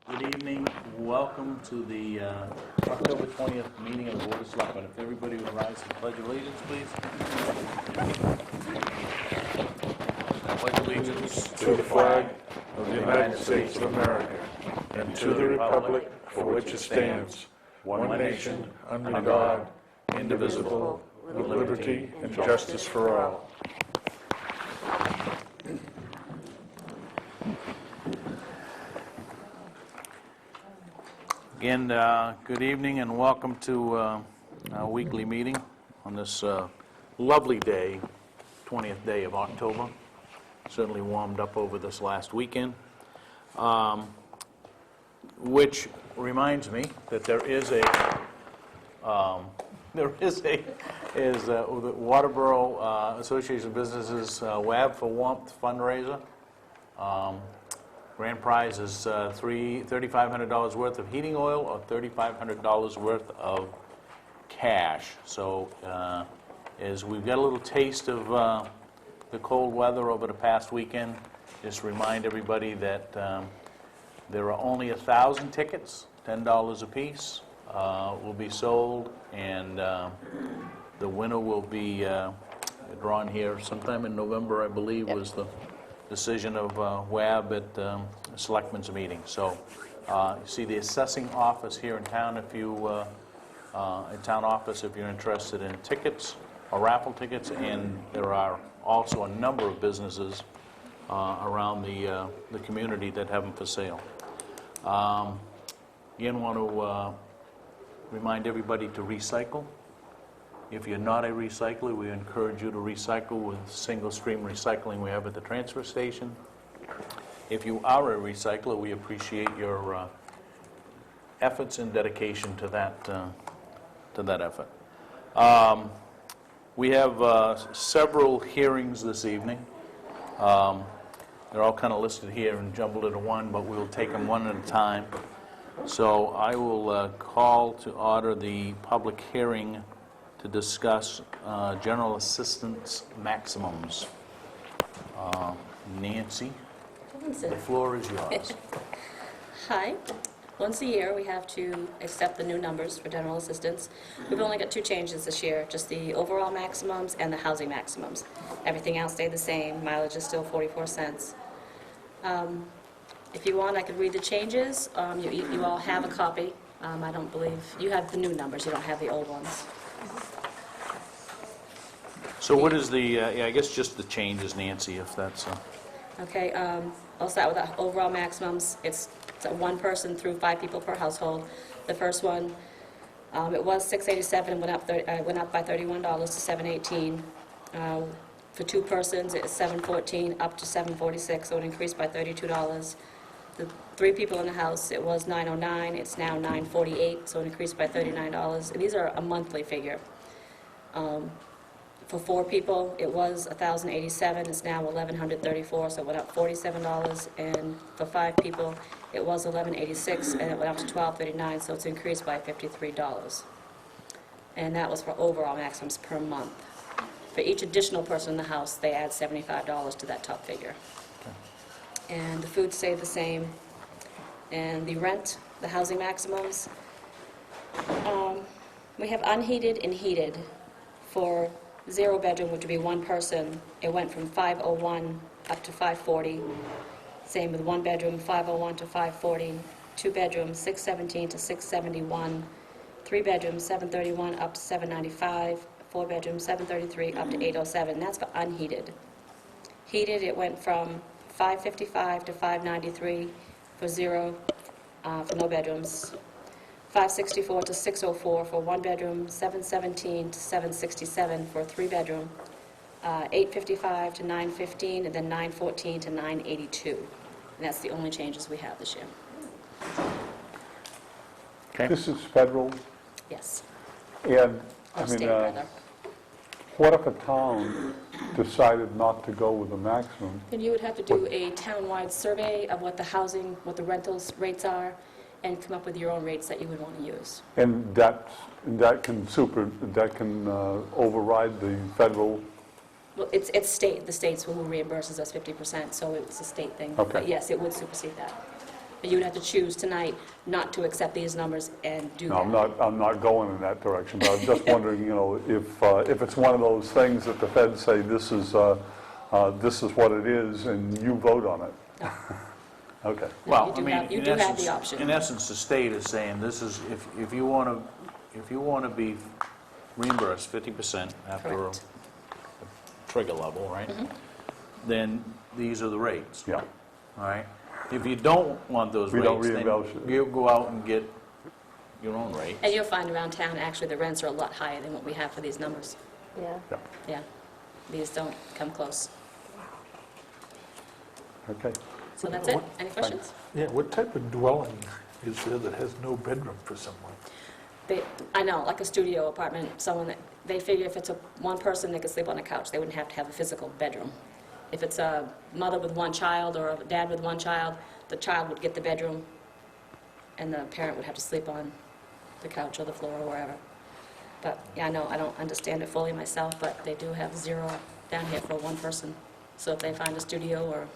Good evening. Welcome to the October 20th meeting of the Board of Selectmen. If everybody would rise to the Pledge of Allegiance, please. I pledge allegiance to the flag of the United States of America and to the republic for which it stands, one nation, under God, indivisible, with liberty and justice for all. Again, good evening and welcome to our weekly meeting on this lovely day, 20th day of October. Certainly warmed up over this last weekend, which reminds me that there is the Waterboro Association of Businesses WAB for Warmth fundraiser. Grand prize is $3,500 worth of heating oil or $3,500 worth of cash. So as we've got a little taste of the cold weather over the past weekend, just remind everybody that there are only 1,000 tickets, $10 a piece, will be sold, and the winner will be drawn here sometime in November, I believe, was the decision of WAB at SELECTMEN'S meeting. So you see the assessing office here in town if you, in town office if you're interested in tickets or raffle tickets, and there are also a number of businesses around the community that have them for sale. Again, want to remind everybody to recycle. If you're not a recycler, we encourage you to recycle with single stream recycling we have at the transfer station. If you are a recycler, we appreciate your efforts and dedication to that effort. We have several hearings this evening. They're all kind of listed here and jumbled into one, but we'll take them one at a time. So I will call to order the public hearing to discuss general assistance maximums. Nancy, the floor is yours. Hi. Once a year, we have to accept the new numbers for general assistance. We've only got two changes this year, just the overall maximums and the housing maximums. Everything else stayed the same. Mileage is still 44 cents. If you want, I could read the changes. You all have a copy. I don't believe you have the new numbers. You don't have the old ones. So what is the, I guess just the changes, Nancy, if that's... Okay, I'll start with the overall maximums. It's one person through 5 people per household. The first one, it was $687, went up by $31 to $718. For 2 persons, it's $714 up to $746, so it increased by $32. The 3 people in the house, it was $909, it's now $948, so it increased by $39. And these are a monthly figure. For 4 people, it was $1,087. It's now $1,134, so it went up $47. And for 5 people, it was $1,186, and it went up to $1,239, so it's increased by $53. And that was for overall maximums per month. For each additional person in the house, they add $75 to that top figure. And the food stayed the same. And the rent, the housing maximums, we have unheated and heated. For 0 bedroom, which would be 1 person, it went from $501 up to $540. Same with 1 bedroom, $501 to $540. 2 bedrooms, $617 to $671. 3 bedrooms, $731 up to $795. 4 bedrooms, $733 up to $807. That's for unheated. Heated, it went from $555 to $593 for 0, for no bedrooms. $564 to $604 for 1 bedroom, $717 to $767 for a 3 bedroom, $855 to $915, and then $914 to $982. And that's the only changes we have this year. Okay. This is federal, Yes. and Or state, rather. what if a town decided not to go with the maximum? Then you would have to do a town-wide survey of what the housing, what the rentals rates are, and come up with your own rates that you would want to use. And that can override the federal? Well, it's state. The state's who reimburses us 50%, so it's a state thing. Okay. But yes, it would supersede that. But you'd have to choose tonight not to accept these numbers and do No, that. I'm not going in that direction, but I'm just wondering, if it's one of those things that the feds say this is what it is, and you vote on it. No. Okay. Well, You I do mean, have- you in do have essence, the option. in essence, the state is saying this is, if you want to be reimbursed 50% after a Correct. trigger level, right? Then these are the rates, Yeah. all right? If you don't want those We don't rates, then reimburse it. you go out and get your own rate. And you'll find around town, actually, the rents are a lot higher than what we have for these numbers. Yeah. Yeah. Yeah, these don't come close. Okay. So that's it. Any questions? Yeah, what type of dwelling is there that has no bedroom for someone? I know, like a studio apartment, someone that, they figure if it's one person, they could sleep on a couch. They wouldn't have to have a physical bedroom. If it's a mother with one child or a dad with one child, the child would get the bedroom, and the parent would have to sleep on the couch or the floor or wherever. But, yeah, I know, I don't understand it fully myself, but they do have 0 down here for one person. So if they find a studio or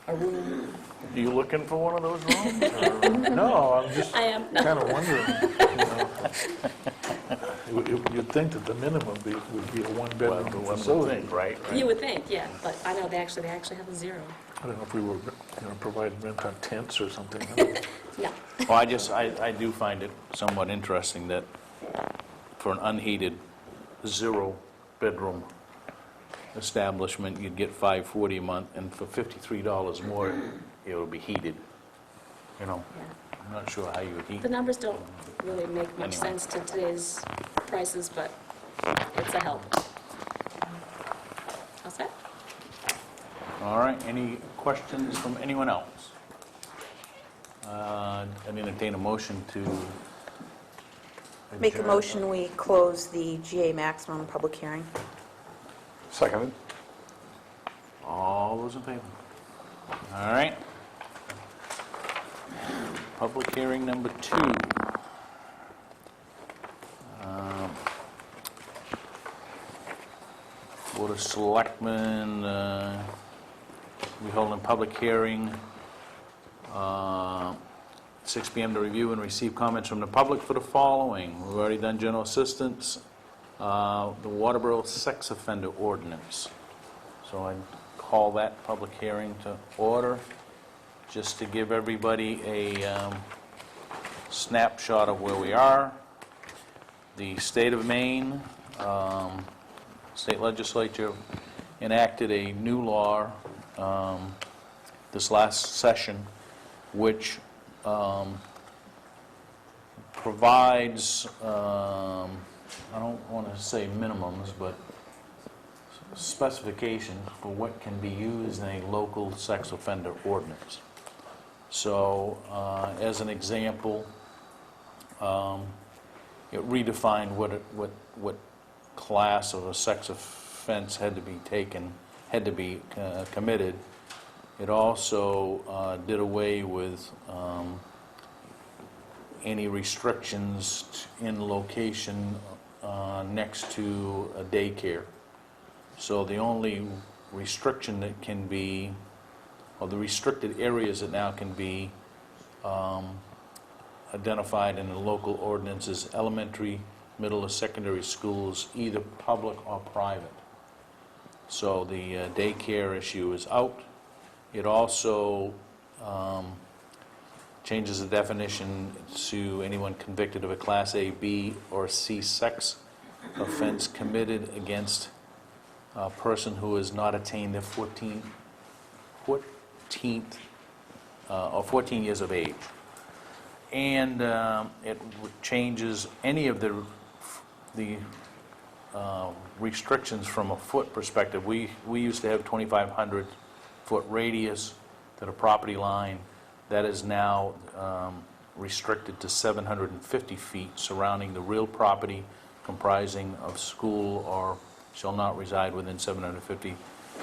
a room, Are you looking for one of those rooms? No, I'm just I am. kind of wondering, You'd think that the minimum would be a Well, one-bedroom the one would facility. think, right? You would think, yeah, but I know they actually have a 0. I don't know if we were, providing rent on tents or something. I don't know. No. Well, I do find it somewhat interesting that for an unheated 0-bedroom establishment, you'd get $540 a month, and for $53 more, it would be heated. Yeah. I'm not sure how you would heat. The numbers don't really make much Anyway. sense to today's prices, but it's a help. All set? All right, any questions from anyone else? I entertain a motion to Make a adjourn. motion, we close the GA maximum public hearing. Seconded? All those in favor? All right. Public hearing number 2. Board of Selectmen, we hold a public hearing, 6 PM to review and receive comments from the public for the following. We've already done general assistance, the Waterboro Sex Offender Ordinance. So I call that public hearing to order, just to give everybody a snapshot of where we are. The state of Maine, state legislature enacted a new law this last session, which provides, I don't want to say minimums, but specifications for what can be used in a local sex offender ordinance. So, as an example, it redefined what class of a sex offense had to be committed. It also did away with any restrictions in location next to a daycare. So the only restriction that can be, or the restricted areas that now can be identified in the local ordinances, elementary, middle, or secondary schools, either public or private. So the daycare issue is out. It also changes the definition to anyone convicted of a Class A, B, or C sex offense committed against a person who has not attained their 14th or 14 years of age. And it changes any of the restrictions from a foot perspective. We used to have 2,500-foot radius to the property line. That is now restricted to 750 feet surrounding the real property comprising of school or shall not reside within 750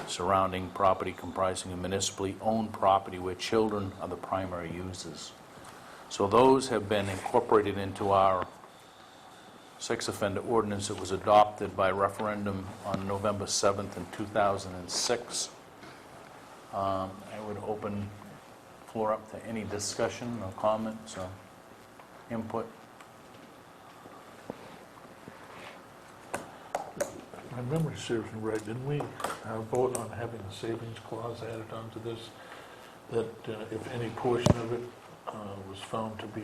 surrounding property comprising of municipally owned property where children are the primary users. So those have been incorporated into our sex offender ordinance that was adopted by referendum on November 7th in 2006. I would open floor up to any discussion or comments or input. My memory serves me right, didn't we vote on having a savings clause added onto this? That if any portion of it was found to be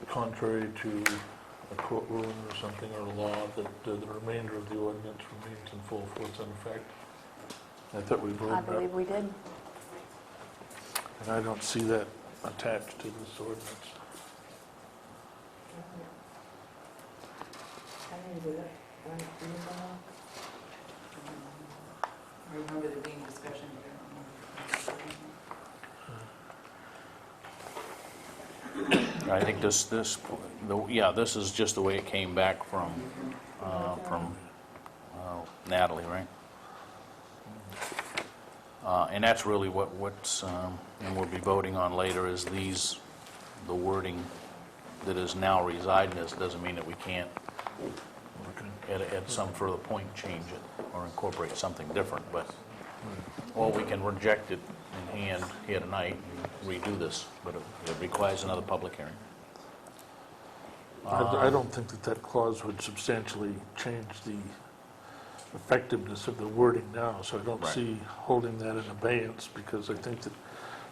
contrary to a court ruling or something, or a law, that the remainder of the ordinance remains in full force and effect? I thought we voted I that. believe we did. And I don't see that attached to this ordinance. I didn't do that. I remember there being discussion here. I think this is just the way it came back from Natalie, right? And that's really what's, and we'll be voting on later, is the wording that is now reside in this. Doesn't mean that we can't, at some further point, change it or incorporate something different, but, or we can reject it in hand here tonight and redo this, but it requires another public hearing. I don't think that clause would substantially change the effectiveness of the wording now, so I don't Right. see holding that in abeyance, because I think that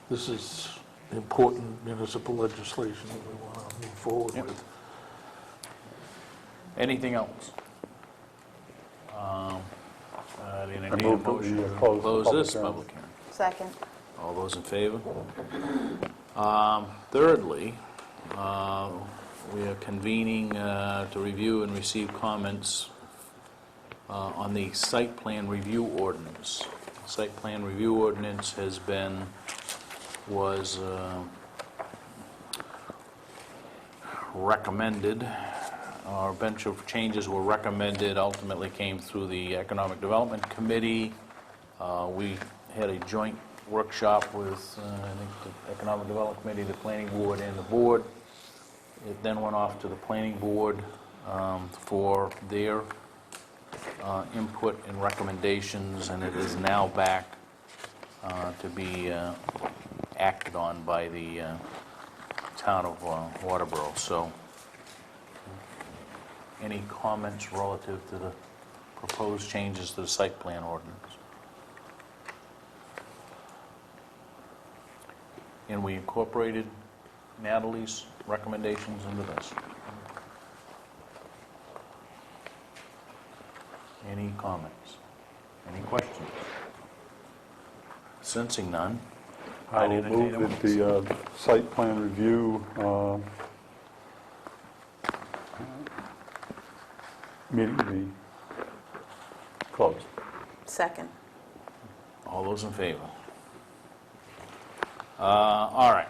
this is important municipal legislation that we want to move forward Yep. with. Anything else? I'd entertain a move that we, motion to close the close public this hearing. public hearing. Second. All those in favor? Thirdly, we are convening to review and receive comments on the Site Plan Review Ordinance. Site Plan Review Ordinance was recommended, or a bunch of changes were recommended, ultimately came through the Economic Development Committee. We had a joint workshop with, I think, the Economic Development Committee, the Planning Board, and the Board. It then went off to the Planning Board for their input and recommendations, and it is now back to be acted on by the town of Waterboro. So, any comments relative to the proposed changes to the site plan ordinance? And we incorporated Natalie's recommendations into this. Any comments? Any questions? Sensing none. I I'd will entertain move a that the site plan review meeting be closed. Second. All those in favor? All right,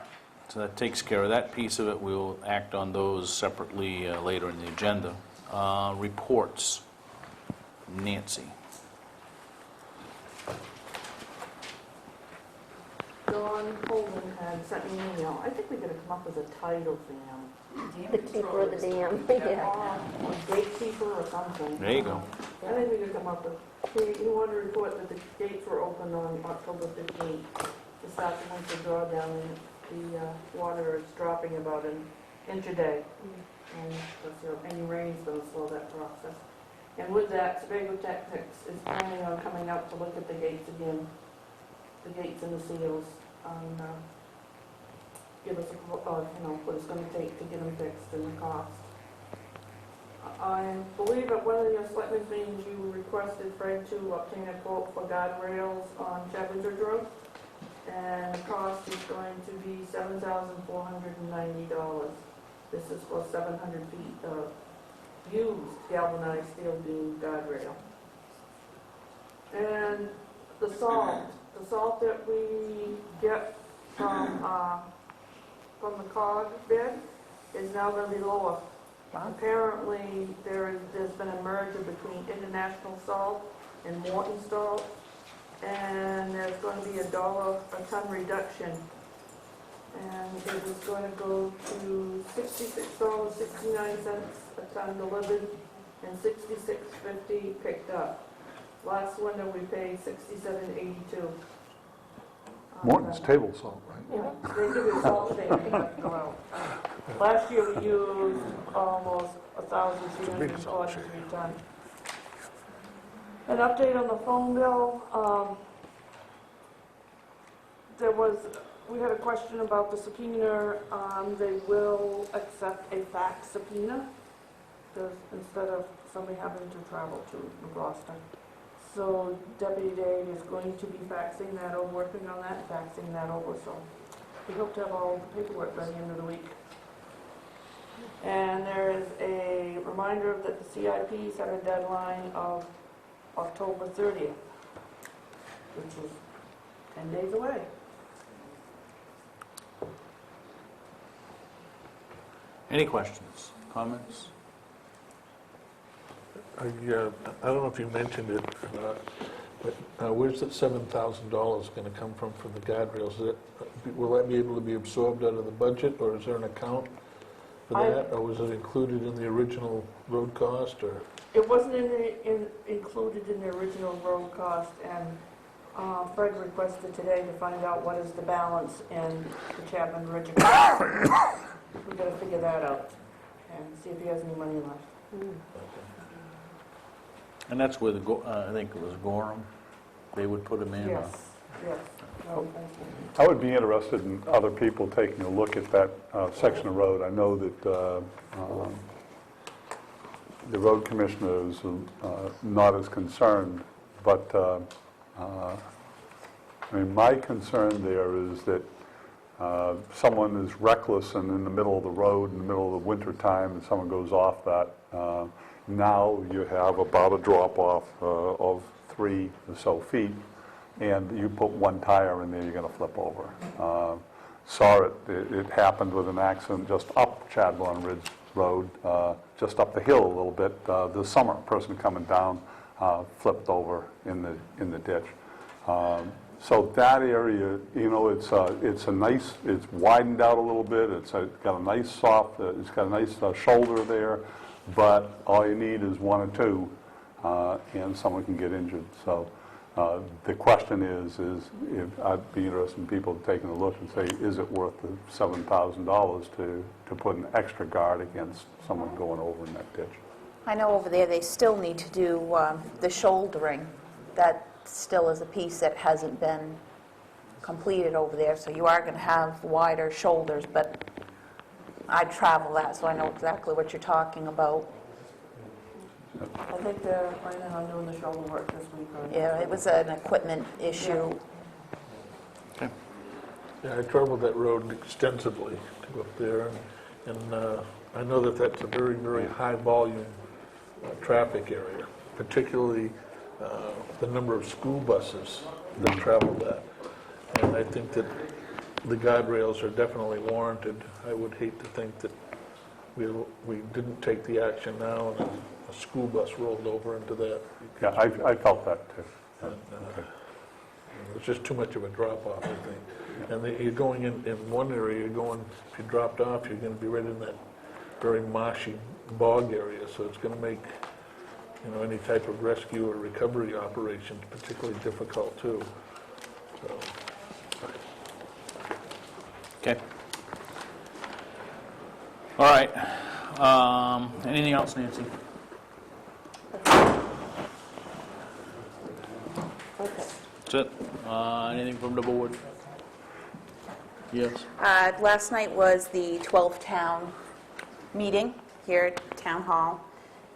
so that takes care of that piece of it. We'll act on those separately later in the agenda. Reports. Nancy. Don Holden had sent me an email. I think we gotta come up with a title for him. The keeper of the dam, yeah. Or gatekeeper or something. There you go. I think we could come up with, he wanted to report that the gates were open on October 15th. To start the winter drawdown, and the water is dropping about an inch a day. And so any rain's gonna slow that process. And with that, Sebago Technics is planning on coming out to look at the gates again, the gates and the seals, give us what it's gonna take to get them fixed and the cost. I believe at one of your selectmen's meetings, you requested Fred to obtain a quote for guardrails on Shepherd's Road, and the cost is going to be $7,490. This is for 700 feet of used galvanized steel beam guardrail. And the salt that we get from the cog bed is now going to be lower. Apparently, there's been a merger between International Salt and Morton Salt, and there's going to be $1 a ton reduction. And it was going to go to $66.69 a ton delivered and $66.50 picked up. Last winter we paid $67.82. Morton's table salt, right? Yeah, they give you a salt shaker that go out. Last year we used almost 1,343 tons. An update on the phone bill, we had a question about the subpoena. They will accept a fax subpoena instead of somebody having to travel to Gloucester. So Deputy Dave is going to be faxing that over, working on that, faxing that over, so we hope to have all the paperwork by the end of the week. And there is a reminder that the CIPs have a deadline of October 30th, which is 10 days away. Any questions, comments? I don't know if you mentioned it, but where's that $7,000 going to come from for the guardrails? Will that be able to be absorbed out of the budget, or is there an account for that? Or was it included in the original road cost, or? It wasn't included in the original road cost, and Fred requested today to find out what is the balance in the Chapman Ridge account. We've got to figure that out and see if he has any money left. And that's where I think it was Gorham, they would put them in? Yes, yes. No, thank you. I would be interested in other people taking a look at that section of road. I know that the road commissioner is not as concerned, but I mean, my concern there is that someone is reckless and in the middle of the road in the middle of the winter time and someone goes off that. Now you have about a drop-off of 3 or so feet, and you put one tire in there, you're going to flip over. Saw it happened with an accident just up Chadbourne Ridge Road, just up the hill a little bit this summer. A person coming down flipped over in the ditch. So that area, you know, it's widened out a little bit. It's got a nice soft, it's got a nice shoulder there, but all you need is 1 or 2, and someone can get injured. So the question is if I'd be interested in people taking a look and say, is it worth the $7,000 to put an extra guard against someone going over in that ditch? I know over there they still need to do the shouldering. That still is a piece that hasn't been completed over there, so you are going to have wider shoulders, but I travel that, so I know exactly what you're talking about. I think they're planning on doing the shoulder work this week. Yeah, it was an equipment issue. Yeah, I traveled that road extensively to go up there, and I know that that's a very, very high volume traffic area, particularly the number of school buses that travel that. And I think that the guardrails are definitely warranted. I would hate to think that we didn't take the action now and a school bus rolled over into that. Yeah, I felt that too. And, it's just too much of a drop-off, I think. And you're going in one area, if you dropped off, you're going to be right in that very marshy bog area, so it's going to make, you know, any type of rescue or recovery operations particularly difficult too. So. Okay. All right. Anything else, Nancy? Okay. That's it? Anything from the board? Yes? Last night was the 12th town meeting here at Town Hall,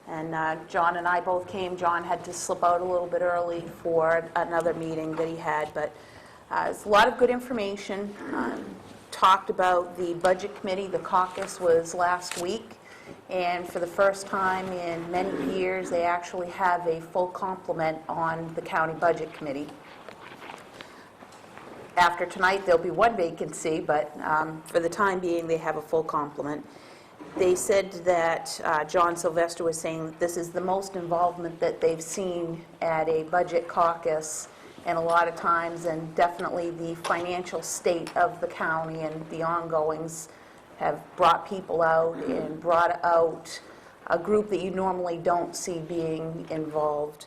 and John and I both came. John had to slip out a little bit early for another meeting that he had, but it's a lot of good information. Talked about the budget committee. The caucus was last week, and for the first time in many years, they actually have a full complement on the county budget committee. After tonight, there'll be one vacancy, but for the time being, they have a full complement. They said that John Sylvester was saying that this is the most involvement that they've seen at a budget caucus in a lot of times, and definitely the financial state of the county and the ongoings have brought people out and brought out a group that you normally don't see being involved.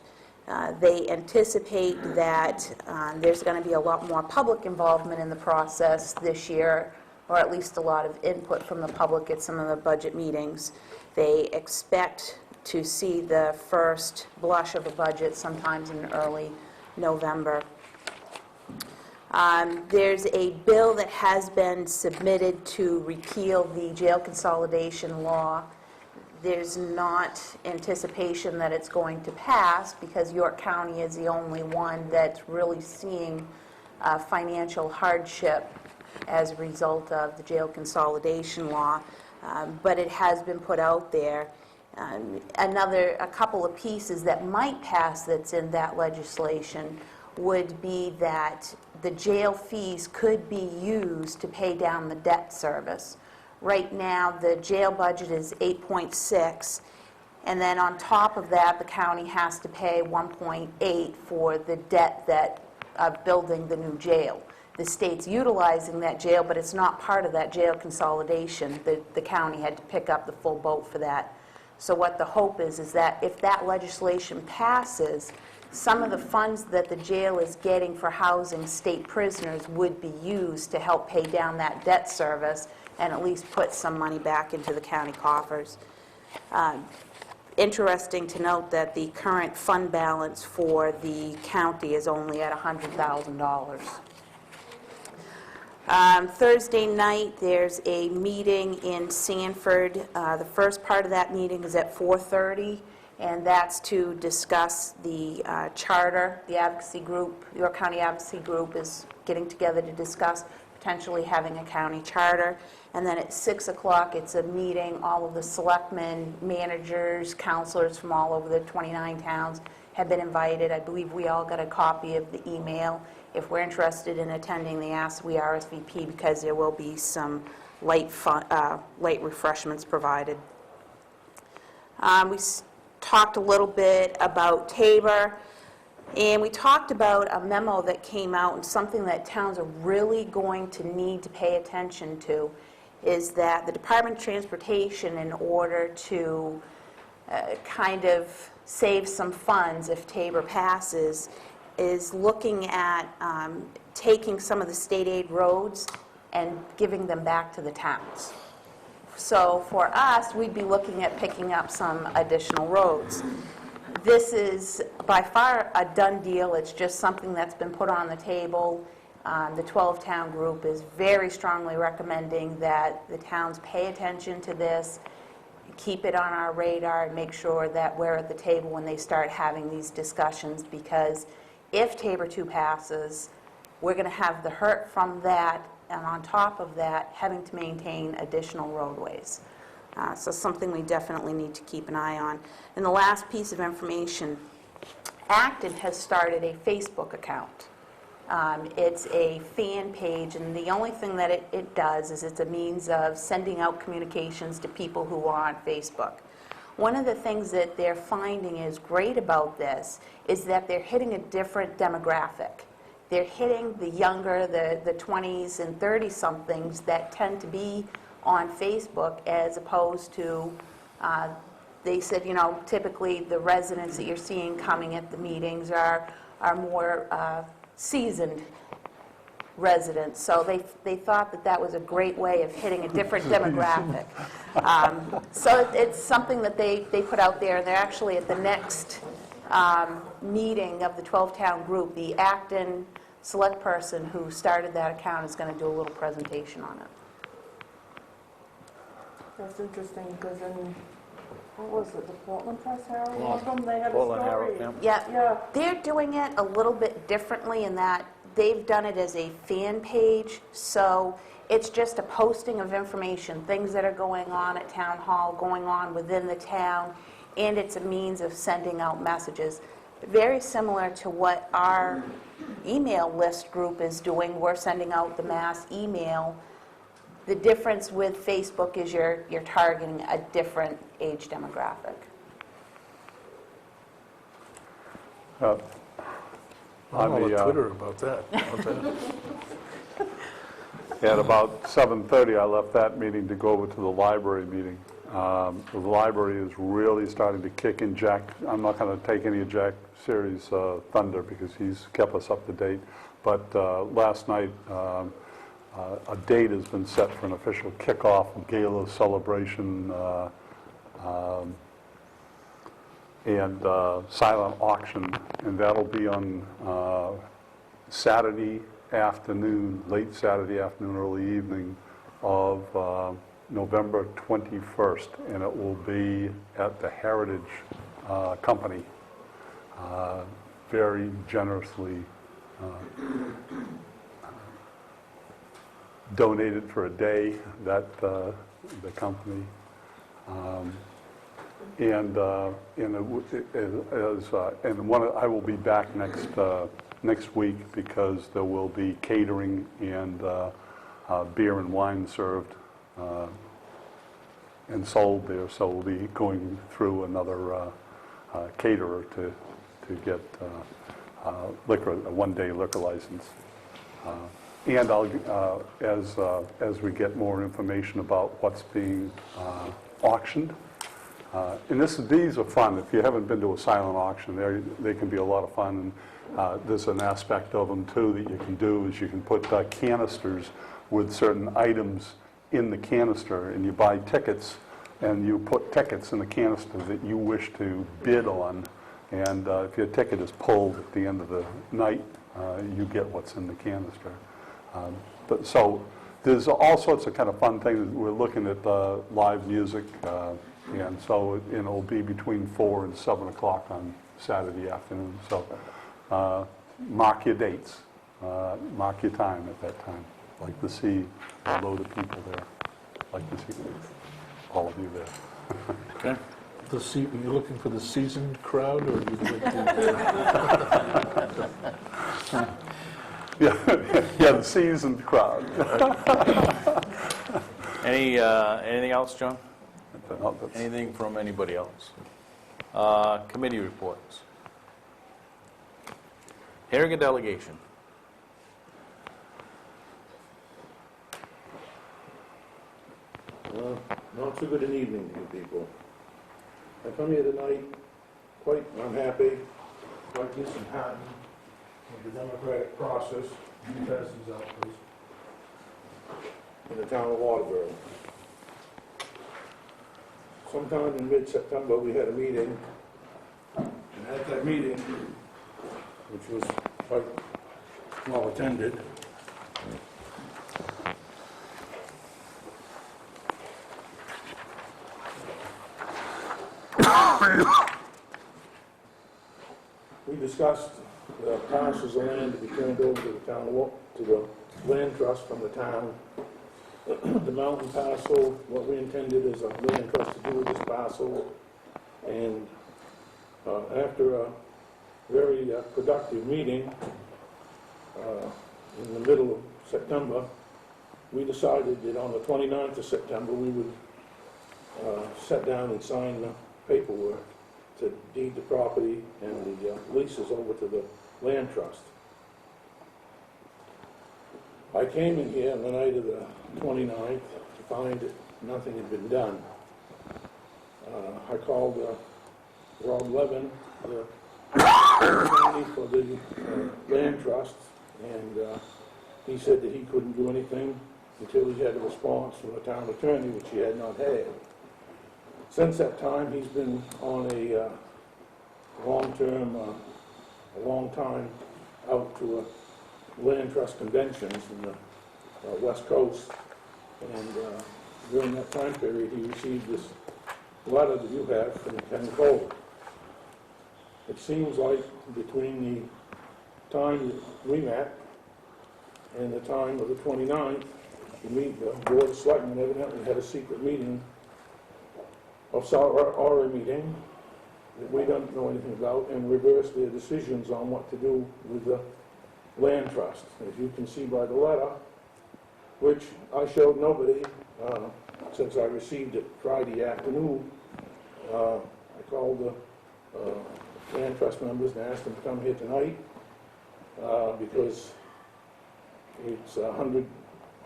They anticipate that there's going to be a lot more public involvement in the process this year, or at least a lot of input from the public at some of the budget meetings. They expect to see the first blush of a budget sometimes in early November. There's a bill that has been submitted to repeal the jail consolidation law. There's not anticipation that it's going to pass because York County is the only one that's really seeing financial hardship as a result of the jail consolidation law, but it has been put out there. A couple of pieces that might pass that's in that legislation would be that the jail fees could be used to pay down the debt service. Right now, the jail budget is 8.6, and then on top of that, the county has to pay 1.8 for the debt that of building the new jail. The state's utilizing that jail, but it's not part of that jail consolidation. The county had to pick up the full boat for that. So what the hope is that if that legislation passes, some of the funds that the jail is getting for housing state prisoners would be used to help pay down that debt service and at least put some money back into the county coffers. Interesting to note that the current fund balance for the county is only at $100,000. Thursday night, there's a meeting in Sanford. The first part of that meeting is at 4:30, and that's to discuss the charter. The advocacy group, York County Advocacy Group, is getting together to discuss potentially having a county charter. And then at 6 o'clock, it's a meeting. All of the selectmen, managers, counselors from all over the 29 towns have been invited. I believe we all got a copy of the email. If we're interested in attending, they ask we RSVP because there will be some light refreshments provided. Talked a little bit about Tabor, and we talked about a memo that came out, and something that towns are really going to need to pay attention to is that the Department of Transportation, in order to kind of save some funds if Tabor passes, is looking at taking some of the state aid roads and giving them back to the towns. So for us, we'd be looking at picking up some additional roads. This is by far a done deal. It's just something that's been put on the table. The 12-town group is very strongly recommending that the towns pay attention to this, keep it on our radar, and make sure that we're at the table when they start having these discussions, because if Tabor 2 passes, we're going to have the hurt from that, and on top of that, having to maintain additional roadways. So something we definitely need to keep an eye on. And the last piece of information, Acton has started a Facebook account. It's a fan page, and the only thing that it does is it's a means of sending out communications to people who are on Facebook. One of the things that they're finding is great about this is that they're hitting a different demographic. They're hitting the younger, the 20s and 30-somethings that tend to be on Facebook, as opposed to, they said, typically the residents that you're seeing coming at the meetings are more seasoned residents. So they thought that was a great way of hitting a different demographic. So it's something that they put out there, and they're actually at the next meeting of the 12-town group. The Acton select person who started that account is going to do a little presentation on it. That's interesting, because in, what was it, the Portland Press Herald, one of them, they had a story. Yeah, they're doing it a little bit differently in that they've done it as a fan page, so it's just a posting of information, things that are going on at town hall, going on within the town, and it's a means of sending out messages. Very similar to what our email list group is doing. We're sending out the mass email. The difference with Facebook is you're targeting a different age demographic. I'm all on Twitter about that. At about 7:30, I left that meeting to go over to the library meeting The library is really starting to kick in Jack. I'm not going to take any of Jack Series thunder because he's kept us up to date. But last night, a date has been set for an official kickoff gala celebration and silent auction, and that'll be on Saturday afternoon, late Saturday afternoon, early evening of November 21st, and it will be at the Heritage Company, very generously donated for a day, that the company. And I will be back next week because there will be catering and beer and wine served and sold there. So we'll be going through another caterer to get liquor, a one-day liquor license. And I'll, as we get more information about what's being auctioned, and these are fun. If you haven't been to a silent auction, they can be a lot of fun. And there's an aspect of them too that you can do is you can put canisters with certain items in the canister, and you buy tickets, and you put tickets in the canister that you wish to bid on. And if your ticket is pulled at the end of the night, you get what's in the canister. So there's all sorts of kind of fun things. We're looking at live music, and so it'll be between 4 and 7 o'clock on Saturday afternoon. So mark your dates, mark your time at that time. I'd like to see a load of people there. I'd like to see all of you there. Okay. Are you looking for the seasoned crowd, or are you looking Yeah, the seasoned crowd. Anything else, John? No, that's- Anything from anybody else? Committee reports. Hearing a delegation. Not so good an evening to you people. I come here tonight quite unhappy, quite disheartened with the democratic process in passing these outposts in the town of Waterboro. Sometime in mid-September, we had a meeting, and at that meeting, which was quite well attended, we discussed the parcels of land to be turned over to the town, to the land trust from the town. The mountain parcel, what we intended is a land trust to do with this parcel. And after a very productive meeting in the middle of September, we decided that on the 29th of September we would sit down and sign the paperwork to deed the property and the leases over to the land trust. I came in here on the night of the 29th to find that nothing had been done. I called Rob Levin, the attorney for the land trust, and he said that he couldn't do anything until he had a response from the town attorney, which he had not had. Since that time, he's been on a long time out to land trust conventions in the West Coast, and during that time period, he received this letter that you have from Ken Cole. It seems like between the time that we met and the time of the 29th, the Board of Selectmen evidently had a secret meeting, or a meeting that we don't know anything about, and reversed their decisions on what to do with the land trust. As you can see by the letter, which I showed nobody since I received it Friday afternoon, I called the land trust members and asked them to come here tonight because it's a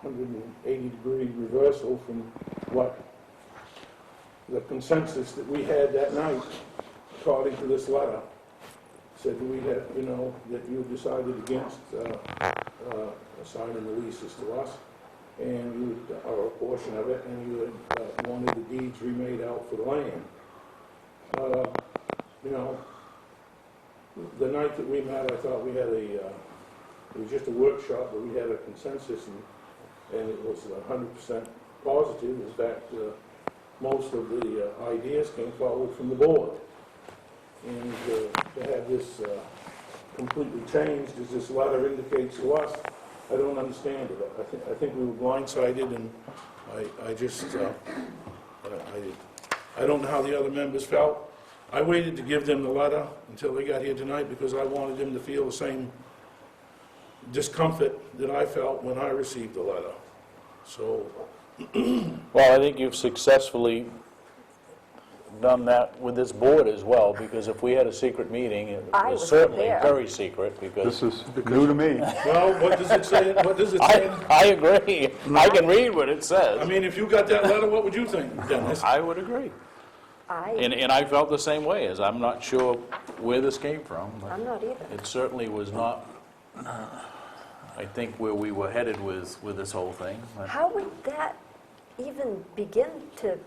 180-degree reversal from what the consensus that we had that night, according to this letter, said we had, you know, that you decided against assigning the leases to us, and you, or a portion of it, and you had wanted the deeds remade out for the land. You know, the night that we met, I thought we had it was just a workshop, but we had a consensus, and it was 100% positive. In fact, most of the ideas came forward from the board. And to have this completely changed, as this letter indicates to us, I don't understand it. I think we were blindsided, and I just, I don't know how the other members felt. I waited to give them the letter until they got here tonight because I wanted them to feel the same discomfort that I felt when I received the letter. So, Well, I think you've successfully done that with this board as well, because if we had a secret meeting, it I was was certainly there. very secret, because... This is new to me. well, what does it say? What does it say? I agree. I can read what it says. I mean, if you got that letter, what would you think, Dennis? I would agree. And I felt the same way, as I'm not sure where this came from, but I'm not either. it certainly was not, I think, where we were headed with this whole thing. But How would that even begin to,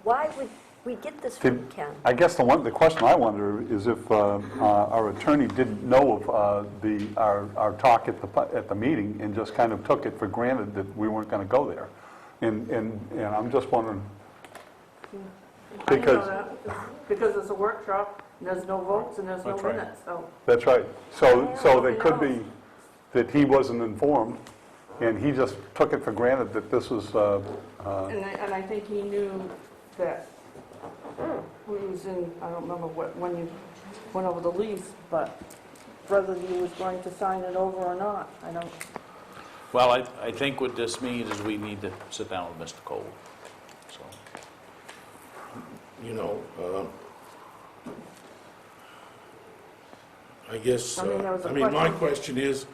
why would we get this from Ken? I guess the question I wonder is if our attorney didn't know of our talk at the meeting and just kind of took it for granted that we weren't going to go there. And I'm just wondering, I know because, that, because it's a workshop, and there's no votes, and there's no That's right. minutes, so. that's right. So Nobody it could be knows. that he wasn't informed, and he just took it for granted that this was, And I think he knew that he was in, I don't remember when you went over the lease, but whether he was going to sign it over or not, I don't. Well, I think what this means is we need to sit down with Mr. Cole. So, You know, I guess, I mean, there was a my question. question is,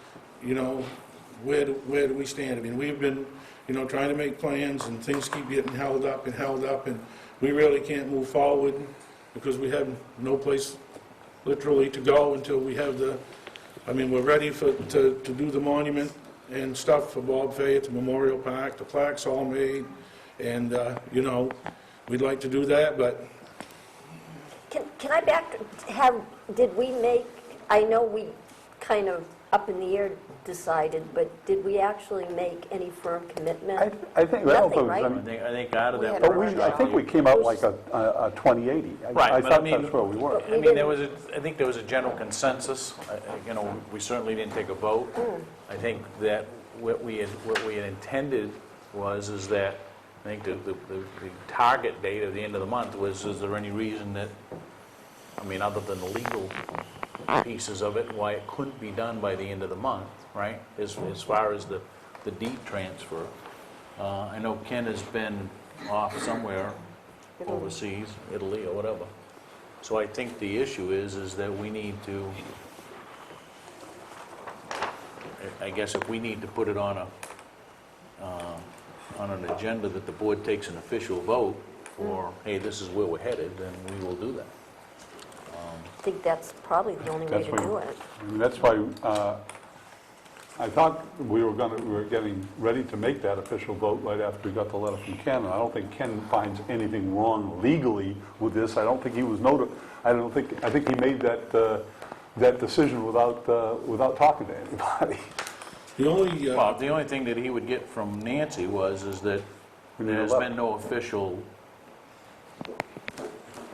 you know, where do we stand? I mean, we've been, you know, trying to make plans, and things keep getting held up, and we really can't move forward because we have no place literally to go until we have we're ready to do the monument and stuff for Bob Fay at the Memorial Park. The plaque's all made, and, you know, we'd like to do that, but Can I did we make, I know we kind of up in the air decided, but did we actually make any firm commitment? I think, well, Nothing, right? I think out of We that... had a but I think we came out like a 2080. Right, I but I thought mean- that's where we were. I mean, I think there was a general consensus. You know, we certainly didn't take a vote. I think that what we had intended is that, I think the target date of the end of the month was, is there any reason that, I mean, other than the legal pieces of it, why it couldn't be done by the end of the month, right? As far as the deed transfer. I know Ken has been off somewhere overseas, Italy or whatever. So I think the issue is that we need to, I guess if we need to put it on an agenda that the board takes an official vote for, hey, this is where we're headed, then we will do that. I think that's probably the only way That's to do why- it. I mean, that's why I thought we were getting ready to make that official vote right after we got the letter from Ken. And I don't think Ken finds anything wrong legally with this. I don't think he was I think he made that decision without talking to anybody. the only, Well, the only thing that he would get from Nancy is that We need a there's letter. been no official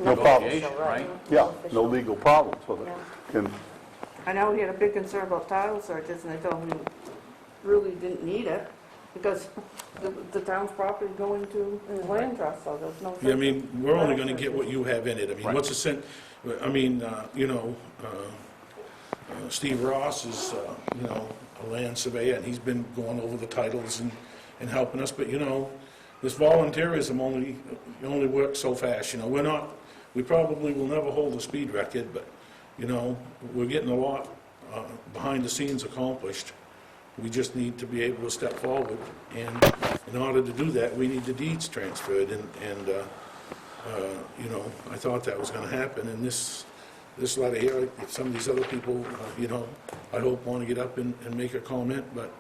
No problems. negotiation, right? Yeah, no legal problems with it. And I know he had a big concern about title searches, and I told him we really didn't need it, because the town's property is going to land trust, so there's no... I mean, we're only going to get what you have in it. I mean, Right. what's the sense, I mean, you know, Steve Ross is, you know, a land surveyor, and he's been going over the titles and helping us, but, you know, this volunteerism only works so fast, you know, we probably will never hold a speed record, but, you know, we're getting a lot behind the scenes accomplished. We just need to be able to step forward, and in order to do that, we need the deeds transferred, and You know, I thought that was going to happen, and this letter here, if some of these other people, you know, I hope want to get up and make a comment, but,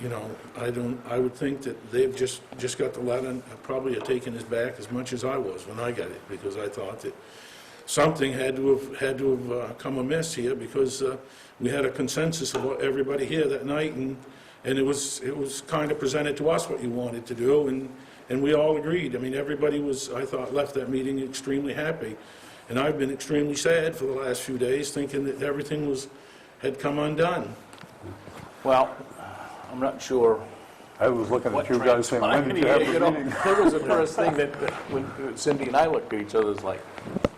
you know, I would think that they've just got the letter and probably are taking this back as much as I was when I got it, because I thought that something had to have come amiss here, because we had a consensus of everybody here that night, and it was kind of presented to us what you wanted to do, and we all agreed. I mean, everybody was, I thought, left that meeting extremely happy. And I've been extremely sad for the last few days, thinking that everything had come undone. Well, I'm not sure I was looking what at you guys saying, when did you have transpired. the meeting? That was the first thing that when Cindy and I looked at each other, it's like,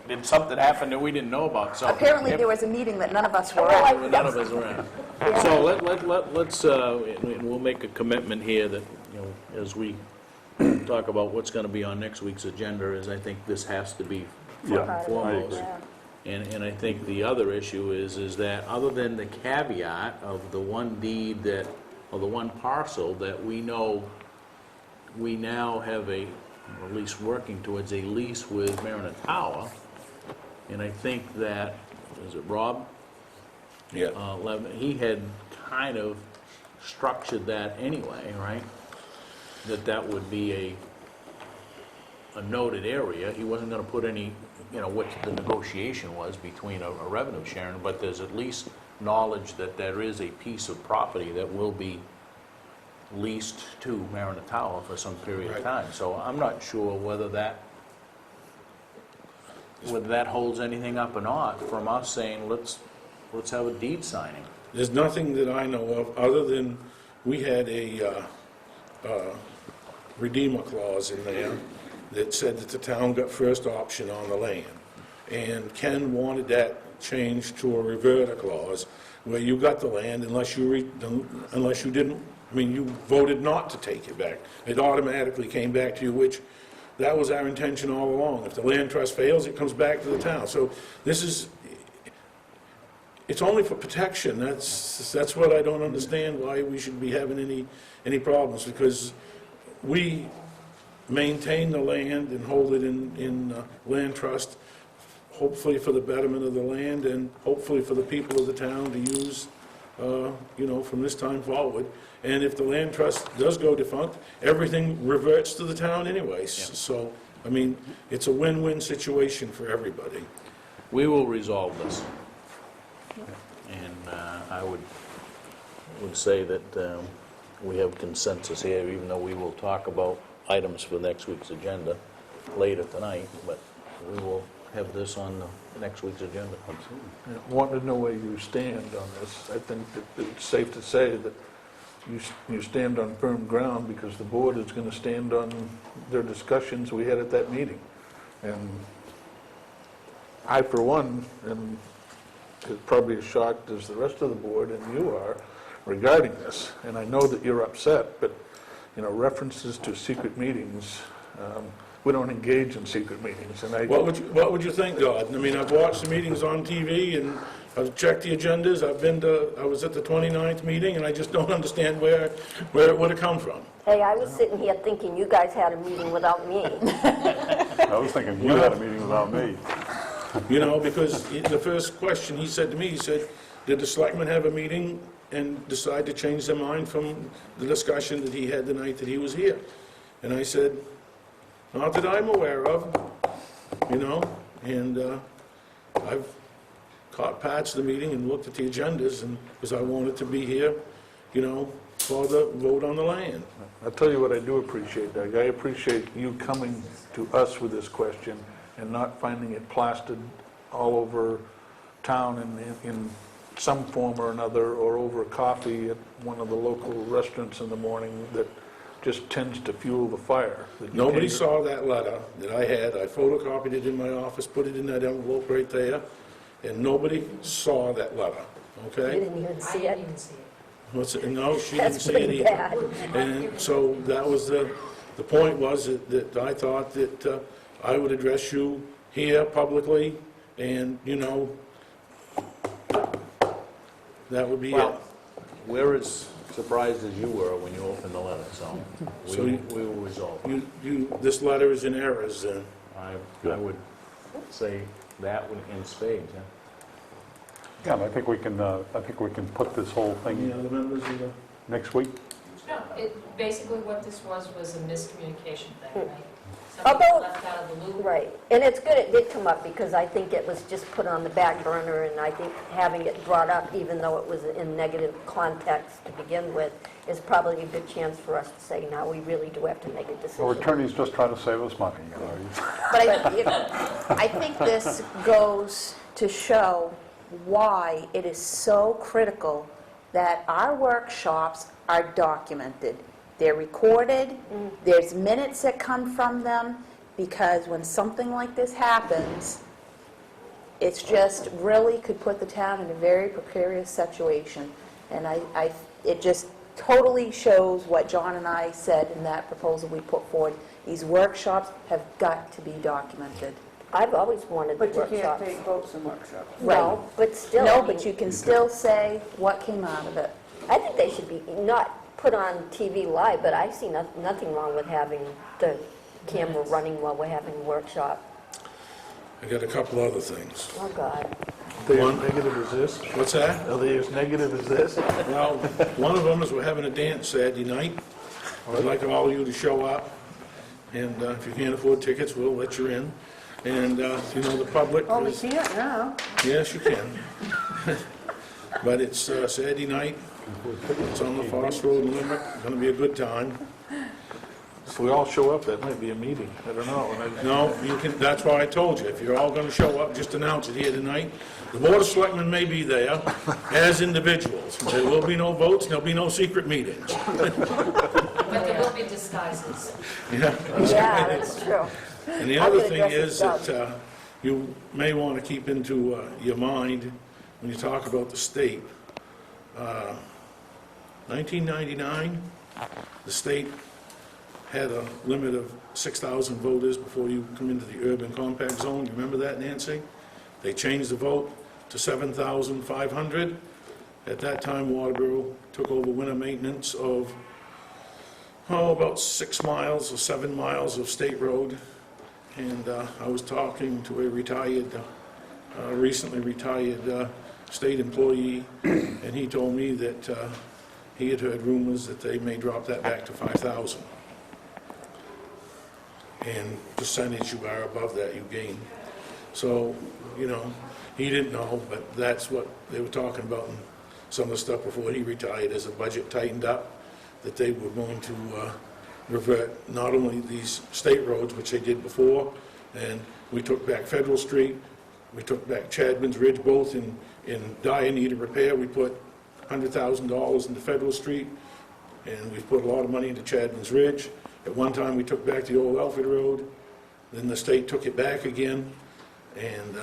did something happen that we didn't know about? So Apparently, there was a meeting that none of us were at. none of us were in. So let's, we'll make a commitment here that, you know, as we talk about what's going to be on next week's agenda, is I think this has to be Yeah, I foremost. agree. And I think the other issue is that, other than the caveat of the one deed that, or the one parcel that we know we now have or at least working towards a lease with Mariner Tower, and I think that, is it Rob? Yeah. Levin, he had kind of structured that anyway, right? That would be a noted area. He wasn't going to put any, you know, what the negotiation was between a revenue sharing, but there's at least knowledge that there is a piece of property that will be leased to Mariner Tower for some period of Right. time. So I'm not sure whether that holds anything up or not from us saying, let's have a deed signing. There's nothing that I know of, other than we had a redeemer clause in there that said that the town got first option on the land. And Ken wanted that changed to a reverter clause, where you got the land unless you didn't, I mean, you voted not to take it back. It automatically came back to you, which, that was our intention all along. If the land trust fails, it comes back to the town. So this is, it's only for protection. That's what I don't understand, why we should be having any problems, because we maintain the land and hold it in land trust, hopefully for the betterment of the land and hopefully for the people of the town to use, you know, from this time forward. And if the land trust does go defunct, everything reverts to the town anyways. So, I mean, it's a win-win situation for everybody. We will resolve this. And I would say that we have consensus here, even though we will talk about items for next week's agenda later tonight, but we will have this on next week's agenda. Wanting to know where you stand on this. I think that it's safe to say that you stand on firm ground, because the board is going to stand on their discussions we had at that meeting. And I, for one, am probably as shocked as the rest of the board, and you are, regarding this. And I know that you're upset, but, you know, references to secret meetings, we don't engage in secret meetings. And What would you think, God? I mean, I've watched the meetings on TV, and I've checked the agendas. I was at the 29th meeting, and I just don't understand where it would have come from. Hey, I was sitting here thinking you guys had a meeting without me. I was thinking you had a meeting without me. You know, because the first question he said to me, he said, did the selectmen have a meeting and decide to change their mind from the discussion that he had the night that he was here? And I said, not that I'm aware of, you know, and I've caught parts of the meeting and looked at the agendas, and because I wanted to be here, you know, for the vote on the land. I'll tell you what I do appreciate, Doug. I appreciate you coming to us with this question and not finding it plastered all over town in some form or another, or over coffee at one of the local restaurants in the morning that just tends to fuel the fire. Nobody saw that letter that I had. I photocopied it in my office, put it in that envelope right there, and nobody saw that letter, You okay? didn't even I see didn't it. even see it. No, she didn't That's see it pretty either. bad. And so that was the point was that I thought that I would address you here publicly, and, you know, that would be it. Well, where is surprised as you were when you opened the letter, so So we you- will resolve it. This letter is in errors, then? I would say that would in spades, yeah. Yeah, and I think we can put this whole Any thing other members of the... next week. No, basically what this was a miscommunication thing, right? Although- Something left out of the loop. Right, and it's good it did come up, because I think it was just put on the back burner, and I think having it brought up, even though it was in negative context to begin with, is probably a good chance for us to say, now we really do have to make a Our decision. attorney's just trying to save us money, you know. But I think this goes to show why it is so critical that our workshops are documented. They're recorded, there's minutes that come from them, because when something like this happens, it's just really could put the town in a very precarious situation. And it just totally shows what John and I said in that proposal we put forward. These workshops have got to be documented. I've always wanted the But you can't workshops. take votes in workshops. No, but still. No, I mean, but you can still say what came out of it. I think they should be not put on TV live, but I see nothing wrong with having the camera running while we're having a workshop. I got a couple other things. Oh, God. They as negative as this? What's that? Are they as negative as this? Well, one of them is we're having a dance Saturday night. I'd like all of you to show up, and if you can't afford tickets, we'll let you in. And, the public... Oh, we is- can't now. Yes, you can. But it's Saturday night. It's on the Forest Road in Limerick. It's going to be a good time. If we all show up, that might be a meeting. I don't know. And I- No, you can, that's why I told you, if you're all going to show up, just announce it here tonight. The Board of Selectmen may be there as individuals. There will be no votes, there'll be no secret meetings. But there will be disguises. Yeah. Yeah, that's true. And the I'm other gonna thing dress is as that you may want to keep into your mind when you talk about the state. 1999, the state had a limit of 6,000 voters before you come into the urban compact zone. You remember that, Nancy? They changed the vote to 7,500. At that time, Waterboro took over winter maintenance of, about 6 miles or 7 miles of state road. And I was talking to a recently retired state employee, and he told me that he had heard rumors that they may drop that back to 5,000. And percentage you are above that, you gain. So, he didn't know, but that's what they were talking about in some of the stuff before he retired, as the budget tightened up, that they were going to revert not only these state roads, which they did before, and we took back Federal Street, we took back Chadman's Ridge, both in dire need of repair. We put $100,000 into Federal Street, and we've put a lot of money into Chadman's Ridge. At one time, we took back the old Alfred Road, then the state took it back again, and,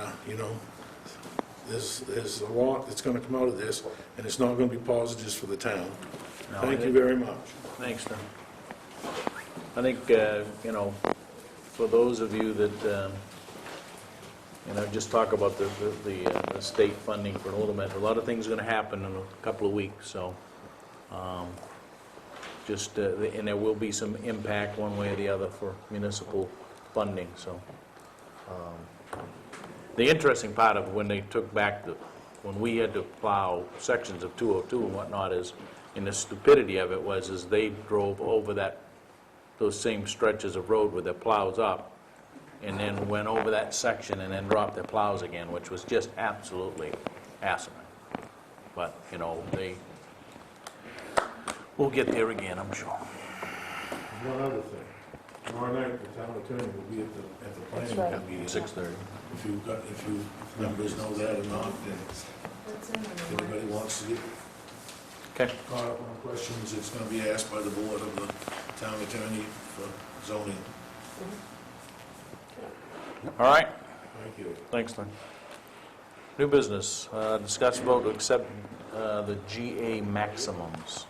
there's a lot that's going to come out of this, and it's not going to be positives for the town. No, Thank you very much. Thanks, Tim. I think, for those of you that, just talk about the state funding for Oldham, a lot of things are going to happen in a couple of weeks, so and there will be some impact one way or the other for municipal funding, so. The interesting part of when they took back when we had to plow sections of 202 and whatnot is, and the stupidity of it was they drove over those same stretches of road with their plows up, and then went over that section and then dropped their plows again, which was just absolutely asinine. But, we'll get there again, I'm sure. One other thing. Tomorrow night, the town attorney will be at the planning right. board meeting. 6:30. If you members know that or not, then if anybody wants to get Okay. caught up on questions, it's going to be asked by the board of the town attorney for zoning. All right, Thank you. thanks, Lynn. New business, discuss vote to accept the GA maximums.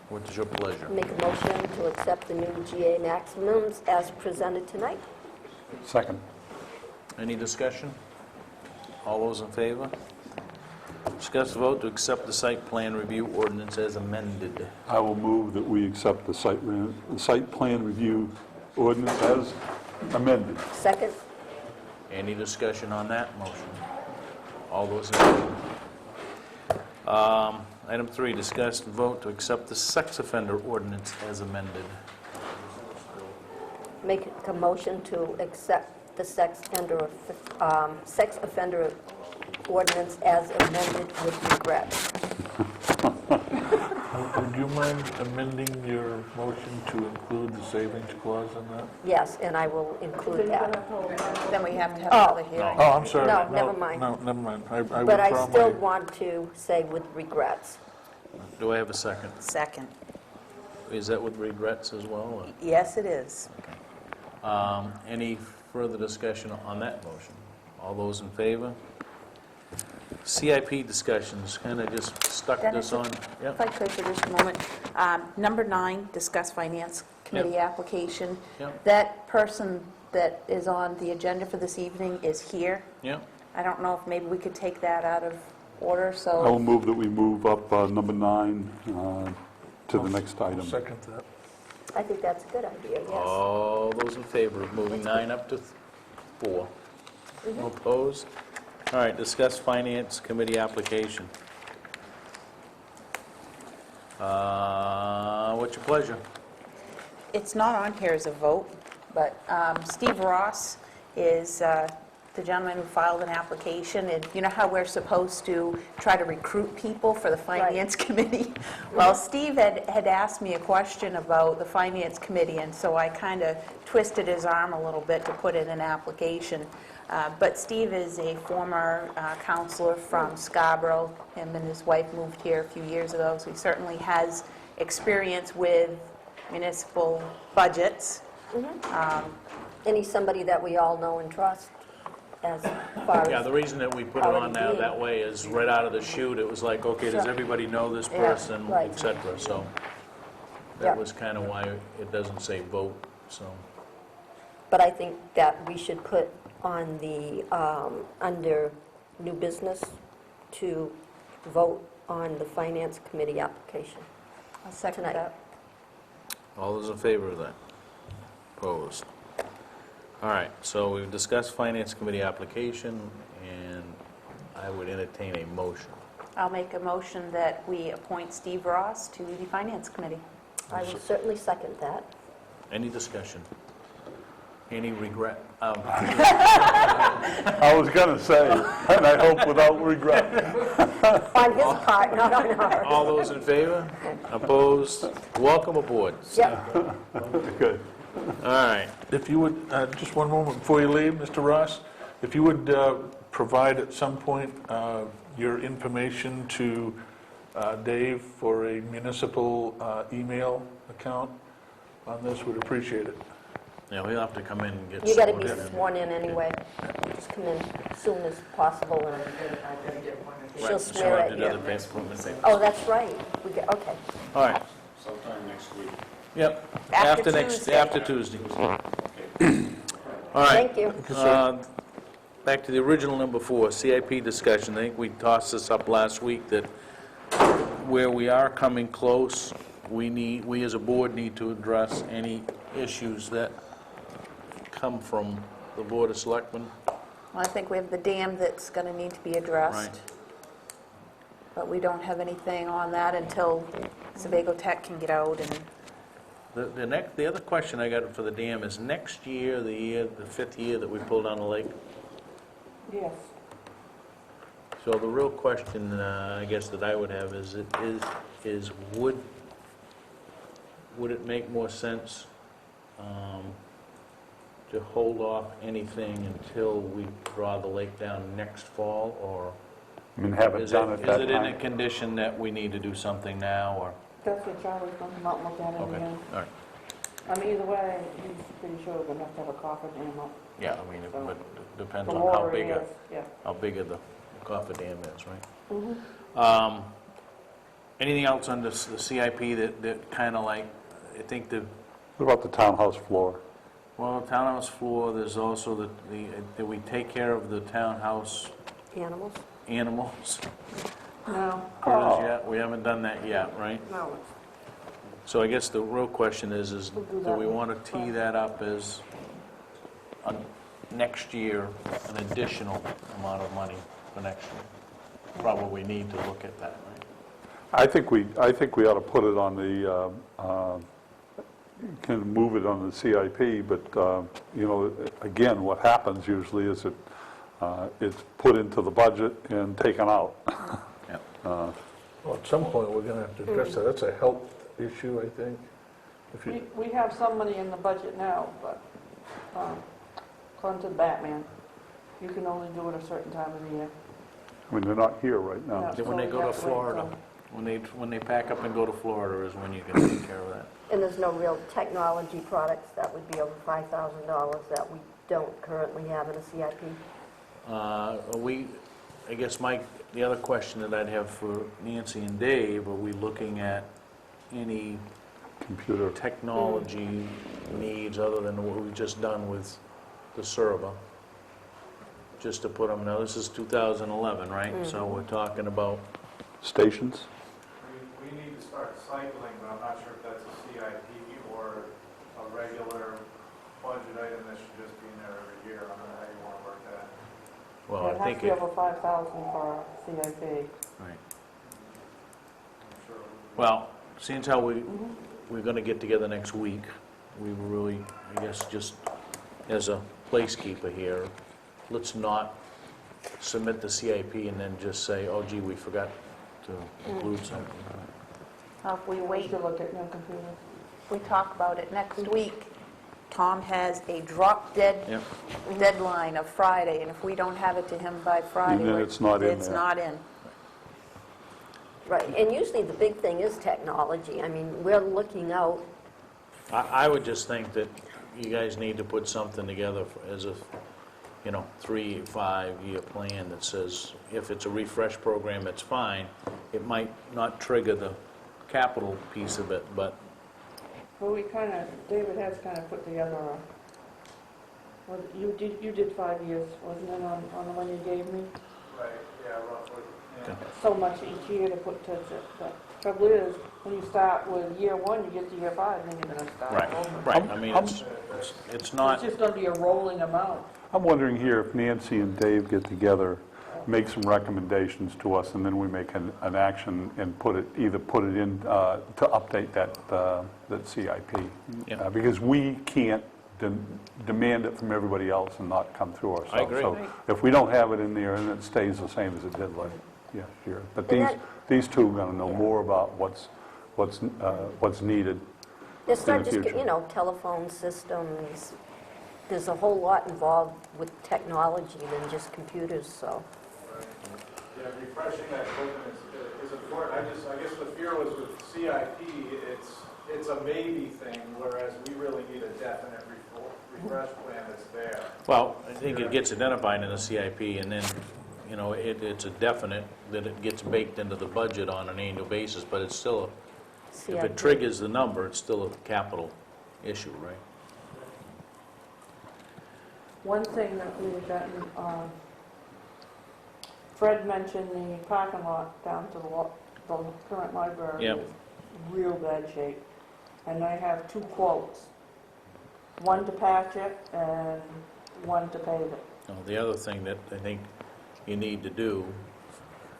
What is your pleasure? Make a motion to accept the new GA maximums as presented tonight. Second. Any discussion? All those in favor? Discuss the vote to accept the site plan review ordinance as amended. I will move that we accept the site plan review ordinance as amended. Second? Any discussion on that motion? All those in favor? Item 3, discuss and vote to accept the sex offender ordinance as amended. Make a motion to accept the sex offender ordinance as amended with regret. Would you mind amending your motion to include the savings clause in that? Yes, and I will include that. Then we have to have Oh. another hearing. Oh, I'm sorry. No, never mind. No, never mind. I But I withdraw still my- want to say with regrets. Do I have a second? Second. Is that with regrets as well? or- Yes, it is. Any further discussion on that motion? All those in favor? CIP discussions, kind of just stuck this Dennis, on. If Yep. I could for just a moment. Number 9, discuss finance committee application. Yep. That person that is on the agenda for this evening is here. Yep. I don't know if maybe we could take that out of order, I will so move that we move up number 9 to the next item. Second that. I think that's a good idea, yes. All those in favor of moving 9 up to 4? No opposed? All right, discuss finance committee application. What's your pleasure? it's not on here as a vote, but Steve Ross is the gentleman who filed an application, and you know how we're supposed to try to recruit people for the Finance Committee? Well, Steve had asked me a question about the Finance Committee, and so I kind of twisted his arm a little bit to put in an application. But Steve is a former counselor from Scarborough. Him and his wife moved here a few years ago, so he certainly has experience with municipal budgets. And he's somebody that we all know and trust as far Yeah, as, the reason that we put it on now that way is right out of the chute, it was like, okay, does everybody know this Yeah, person, right. et cetera, so Yeah. that was kind of why it doesn't say vote, so. but I think that we should put on the, under new business, to vote on the Finance Committee application. I'll second Tonight. that. All those in favor of that? Opposed? All right, so we've discussed Finance Committee application, and I would entertain a motion. I'll make a motion that we appoint Steve Ross to the Finance Committee. I will certainly second that. Any discussion? Any regret? I was going to say, and I hope without regret. On his part, not on ours. All those in favor? Opposed? Welcome aboard. Yep, Good. All right. If you would, just one moment before you leave, Mr. Ross, if you would provide at some point your information to Dave for a municipal email account on this, we'd appreciate it. Yeah, we'll have to come in and get you got to sworn be in. sworn in anyway. Just come in as soon as possible, and she'll Right, swear so at did you. other papers. Oh, that's right. We get, okay. All right. Sometime next week. Yep. After next, Tuesday. after Tuesday. All right. Thank you. Back to the original number 4, CIP discussion. I think we tossed this up last week, that where we are coming close, we as a board need to address any issues that come from the Board of Selectmen. Well, I think we have the dam that's going to need to be addressed. Right. But we don't have anything on that until Sebago Tech can get out and... The other question I got for the dam is, next year, the 5th year that we pulled down the lake. Yes. So the real question, I guess, that I would have is would it make more sense to hold off anything until we draw the lake down next fall, or I mean, have it is done at that it in a time. condition that we need to do something now, or? That's what Charlie's going to come out and look at it Okay, again. all right. I mean, either way, he's pretty sure we're going to have a coffer dam up. Yeah, I mean, but it depends The on how water big is, yeah. how big the coffer dam is, right? Mm-hmm. Anything else on the CIP that kind of like, I think What about the townhouse floor? well, townhouse floor, there's also that we take care of the townhouse Animals? animals. No, Curtis, yet? We haven't done that yet, right? no. So I guess the real question is We'll do do that we one. want to tee that up as next year, an additional amount of money for next year? Probably need to look at that, right? I think we ought to put it on the, can move it on the CIP, but, you know, again, what happens usually is it's put into the budget and taken out. Yep. Well, at some point, we're going to have to address that. That's a health issue, I think. If you, We have some money in the budget now, but according to Batman, you can only do it a certain time of the year. I mean, they're not here right now. Yeah. When they So go we to have to wait Florida, when they pack up and go to Florida is when you can take care of that. And there's no real technology products that would be over $5,000 that we don't currently have in a CIP? I guess, Mike, the other question that I'd have for Nancy and Dave, are we looking at any Computer. technology needs other than what we've just done with the server? Just to put them, now this is 2011, right? So we're talking about, Stations? We need to start cycling, but I'm not sure if that's a CIP or a regular budget item that should just be in there every year. I don't know how you want to work that. well, It I has think to be it, over 5,000 for CIP. right. I'm sure. Well, seeing how we're going to get together next week, we were really, I guess, just as a placekeeper here, let's not submit the CIP and then just say, oh gee, we forgot to include something. If we We wait, should look at new computers. we talk about it next week. Tom has a drop-dead Yep. deadline of Friday, and if we don't have it to him by Friday, then it's not in it's there. not in. Right, and usually the big thing is technology. I mean, we're looking out, I would just think that you guys need to put something together as a, 3, 5-year plan that says, if it's a refresh program, it's fine. It might not trigger the capital piece of it, but Well, David has kind of put together you did 5 years, wasn't it, on the one you gave me? Right, yeah, roughly. Yeah. So much each year to put to it. The trouble is, when you start with year 1, you get to year 5, and then you're going to start over. right, I mean, it's It's not, just going to be a rolling amount. I'm wondering here if Nancy and Dave get together, make some recommendations to us, and then we make an action and either put it in to update that CIP. Yeah. Because we can't demand it from everybody else and not come through ourselves. I agree. So if we don't have it in there, and it stays the same as it did last year. But And that- these two are going to know more about what's needed. it's In not the just, future. telephone systems. There's a whole lot involved with technology than just computers, so. Yeah, refreshing that equipment is important. I guess the fear was with CIP, it's a maybe thing, whereas we really need a definite refresh plan that's there. well, I think it gets identified in the CIP, and then, it's a definite that it gets baked into the budget on an annual basis, but it's still, if it CIP. triggers the number, it's still a capital issue, right? One thing that we've gotten, Fred mentioned the parking lot down to the current library Yep. is real bad shape. And I have 2 quotes, one to patch it and one to pave it. Now, the other thing that I think you need to do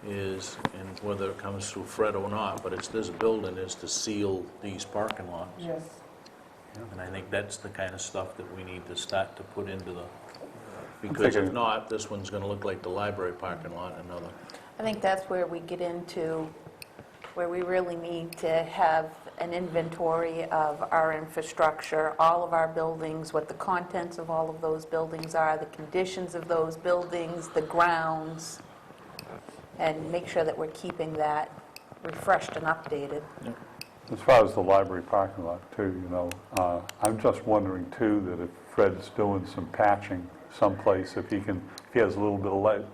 is, and whether it comes through Fred or not, but it's this building, is to seal these parking lots. Yes. And I think that's the kind of stuff that we need to start to put into the, because if thinking- not, this one's going to look like the library parking lot, another. I think that's where we get into where we really need to have an inventory of our infrastructure, all of our buildings, what the contents of all of those buildings are, the conditions of those buildings, the grounds, and make sure that we're keeping that refreshed and updated. As far as the library parking lot too, I'm just wondering too that if Fred's doing some patching someplace, if he has a little bit of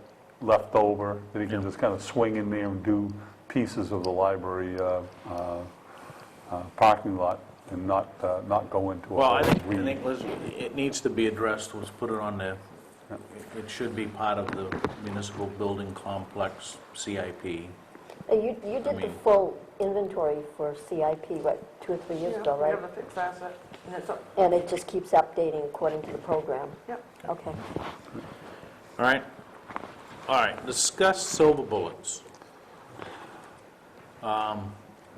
left over, that he can just kind of swing in there and do pieces of the library parking lot and not go into a Well, I whole think, weed. Liz, it needs to be addressed, let's put it on there. It should be part of the municipal building complex CIP. You did the mean- full inventory for CIP, what, 2 or 3 years ago, We right? have a fixed asset, and it's up, And it just keeps updating according to the program? yep. Okay. All right? All right, discuss silver bullets.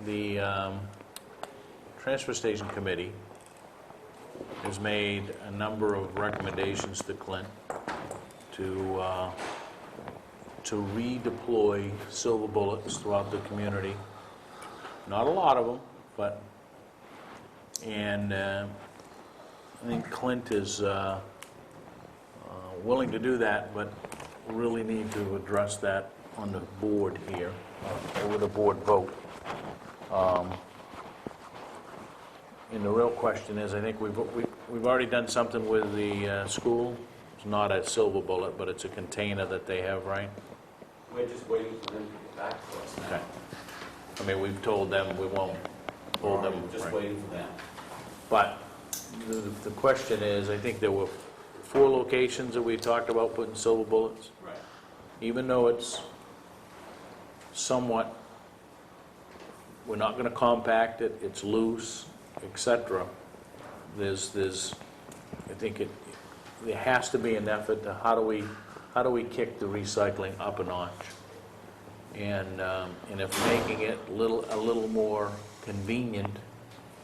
The Transfer Station Committee has made a number of recommendations to Clint to redeploy silver bullets throughout the community. Not a lot of them, but, and I think Clint is willing to do that, but really need to address that on the board here, or with a board vote. And the real question is, I think we've already done something with the school. It's not a silver bullet, but it's a container that they have, right? We're just waiting for them to get back to us now. Okay. I mean, we've told them we won't hold them. We're just right. waiting for them. But the question is, I think there were 4 locations that we talked about putting silver bullets. Right. Even though it's somewhat, we're not going to compact it, it's loose, etc. There's, I think there has to be an effort to how do we kick the recycling up a notch? And if making it a little more convenient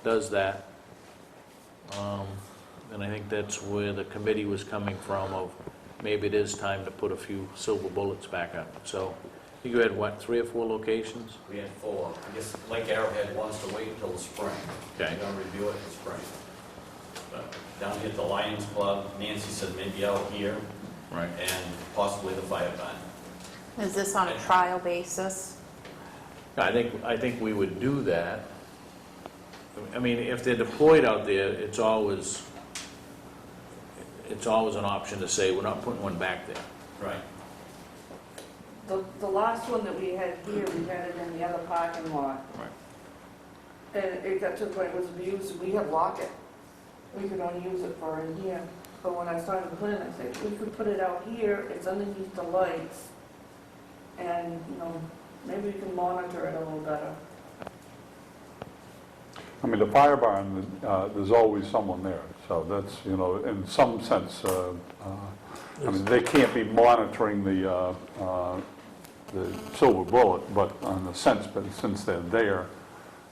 does that, then I think that's where the committee was coming from, of maybe it is time to put a few silver bullets back up. So you had, what, 3 or 4 locations? We had 4. I guess Lake Arrowhead wants to wait until the spring. Okay. We're going to review it in the spring. But down here at the Lions Club, Nancy said maybe out here, Right. and possibly the fire barn. Is this on a trial basis? I think we would do that. I mean, if they're deployed out there, it's always an option to say, we're not putting one back there. Right. The last one that we had here, we had it in the other parking lot. Right. And it got to the point it was abused, we had locked it. We could only use it for in here. But when I started the plan, I said, we could put it out here, it's underneath the lights. And, you know, maybe we can monitor it a little better. I mean, the fire barn, there's always someone there, so that's, you know, in some sense, I mean, they can't be monitoring the silver bullet, but in a sense, but since they're there,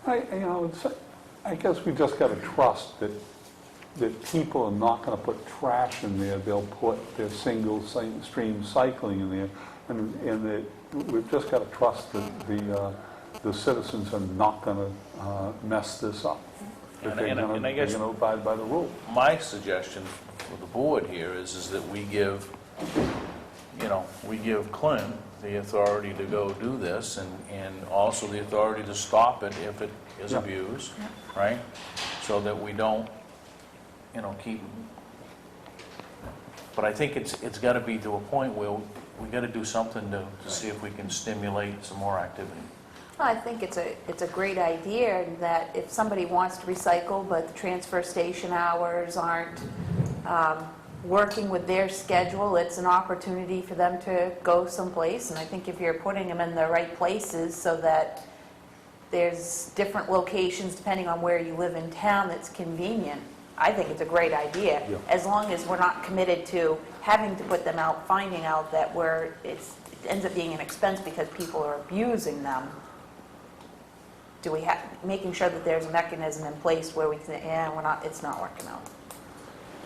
I guess we just got to trust that people are not going to put trash in there, they'll put their single stream cycling in there, and that we've just got to trust that the citizens are not going to mess this up. That And they're I guess- going to abide by the rule. My suggestion for the board here is that we give, we give Clint the authority to go do this, and also the authority to stop it if it is Yeah. abused, right? So that we don't, keep, but I think it's got to be to a point where we got to do something to see if we can stimulate some more activity. Well, I think it's a great idea that if somebody wants to recycle, but the transfer station hours aren't working with their schedule, it's an opportunity for them to go someplace. And I think if you're putting them in the right places so that there's different locations depending on where you live in town that's convenient, I think it's a great idea. Yeah. As long as we're not committed to having to put them out, finding out that it ends up being an expense because people are abusing them. Do we have, making sure that there's a mechanism in place where we can, it's not working out.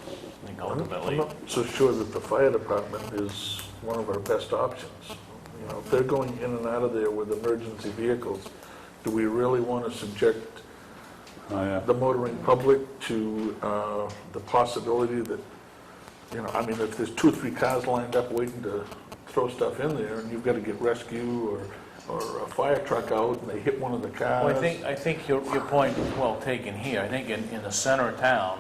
I think I'm ultimately, not so sure that the fire department is one of our best options. If they're going in and out of there with emergency vehicles, do we really want to subject the motoring public to the possibility that, if there's 2 or 3 cars lined up waiting to throw stuff in there, and you've got to get rescue or a fire truck out, and they hit one of the cars. well, I think your point is well taken here. I think in the center of town,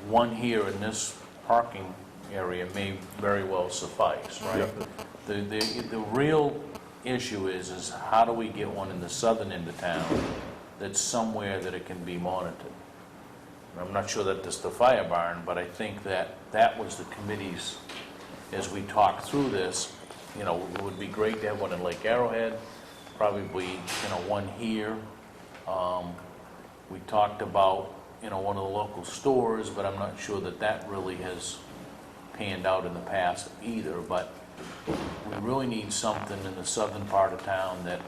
one here in this parking area may very well suffice, right? The real issue is how do we get one in the southern end of town that's somewhere that it can be monitored? I'm not sure that this is the fire barn, but I think that was the committee's, as we talked through this, it would be great to have one in Lake Arrowhead, probably, one here. We talked about, one of the local stores, but I'm not sure that that really has panned out in the past either, but we really need something in the southern part of town that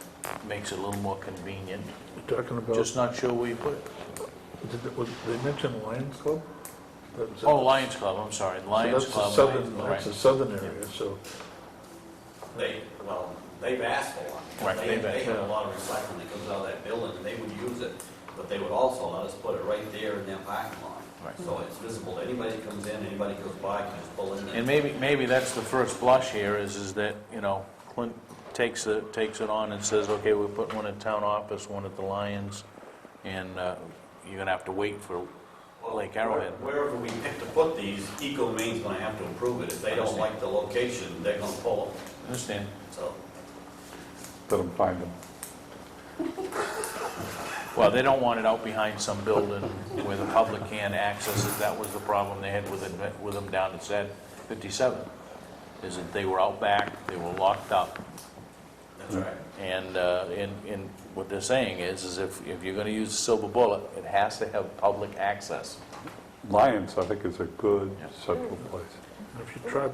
makes it a little more convenient. You're talking about, Just not sure where you put it. they mentioned Lions Club? That was it. Oh, Lions Club, I'm sorry, Lions So Club. that's the southern area, so, They've asked for one. Right, They they've have asked. a lot of recycling that comes out of that building, and they would use it, but they would also let us put it right there in their parking lot. Right. So it's visible to anybody that comes in, anybody goes by, can just pull in there. And maybe that's the first blush here, is that, Clint takes it on and says, okay, we're putting one at town office, one at the Lions, and you're gonna have to wait for Lake Arrowhead. Wherever we pick to put these, Eco Main's gonna have to approve it. If they don't like the location, they're gonna pull them, Understand? so. Let them find them. Well, they don't want it out behind some building where the public can't access it. That was the problem they had with them down at SED 57, is that they were out back, they were locked up. That's right. And what they're saying is if you're going to use a silver bullet, it has to have public access. Lions, I think, is a good central place. if you try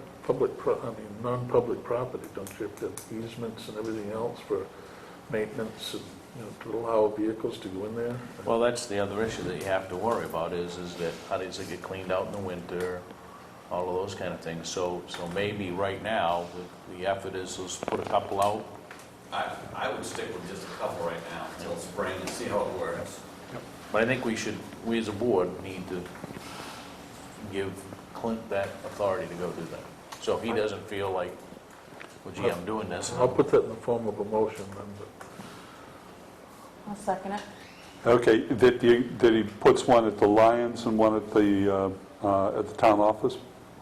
non-public property, don't you have to have easements and everything else for maintenance and, to allow vehicles to go in there? Well, that's the other issue that you have to worry about is that how does it get cleaned out in the winter, all of those kind of things. So maybe right now, the effort is let's put a couple out. I would stick with just a couple right now until spring and see how it works. But I think we as a board need to give Clint that authority to go do that. So he doesn't feel like, well, gee, I'm doing this. I'll put that in the form of a motion then, but I'll second it. Okay, that he puts one at the Lions and one at the town office?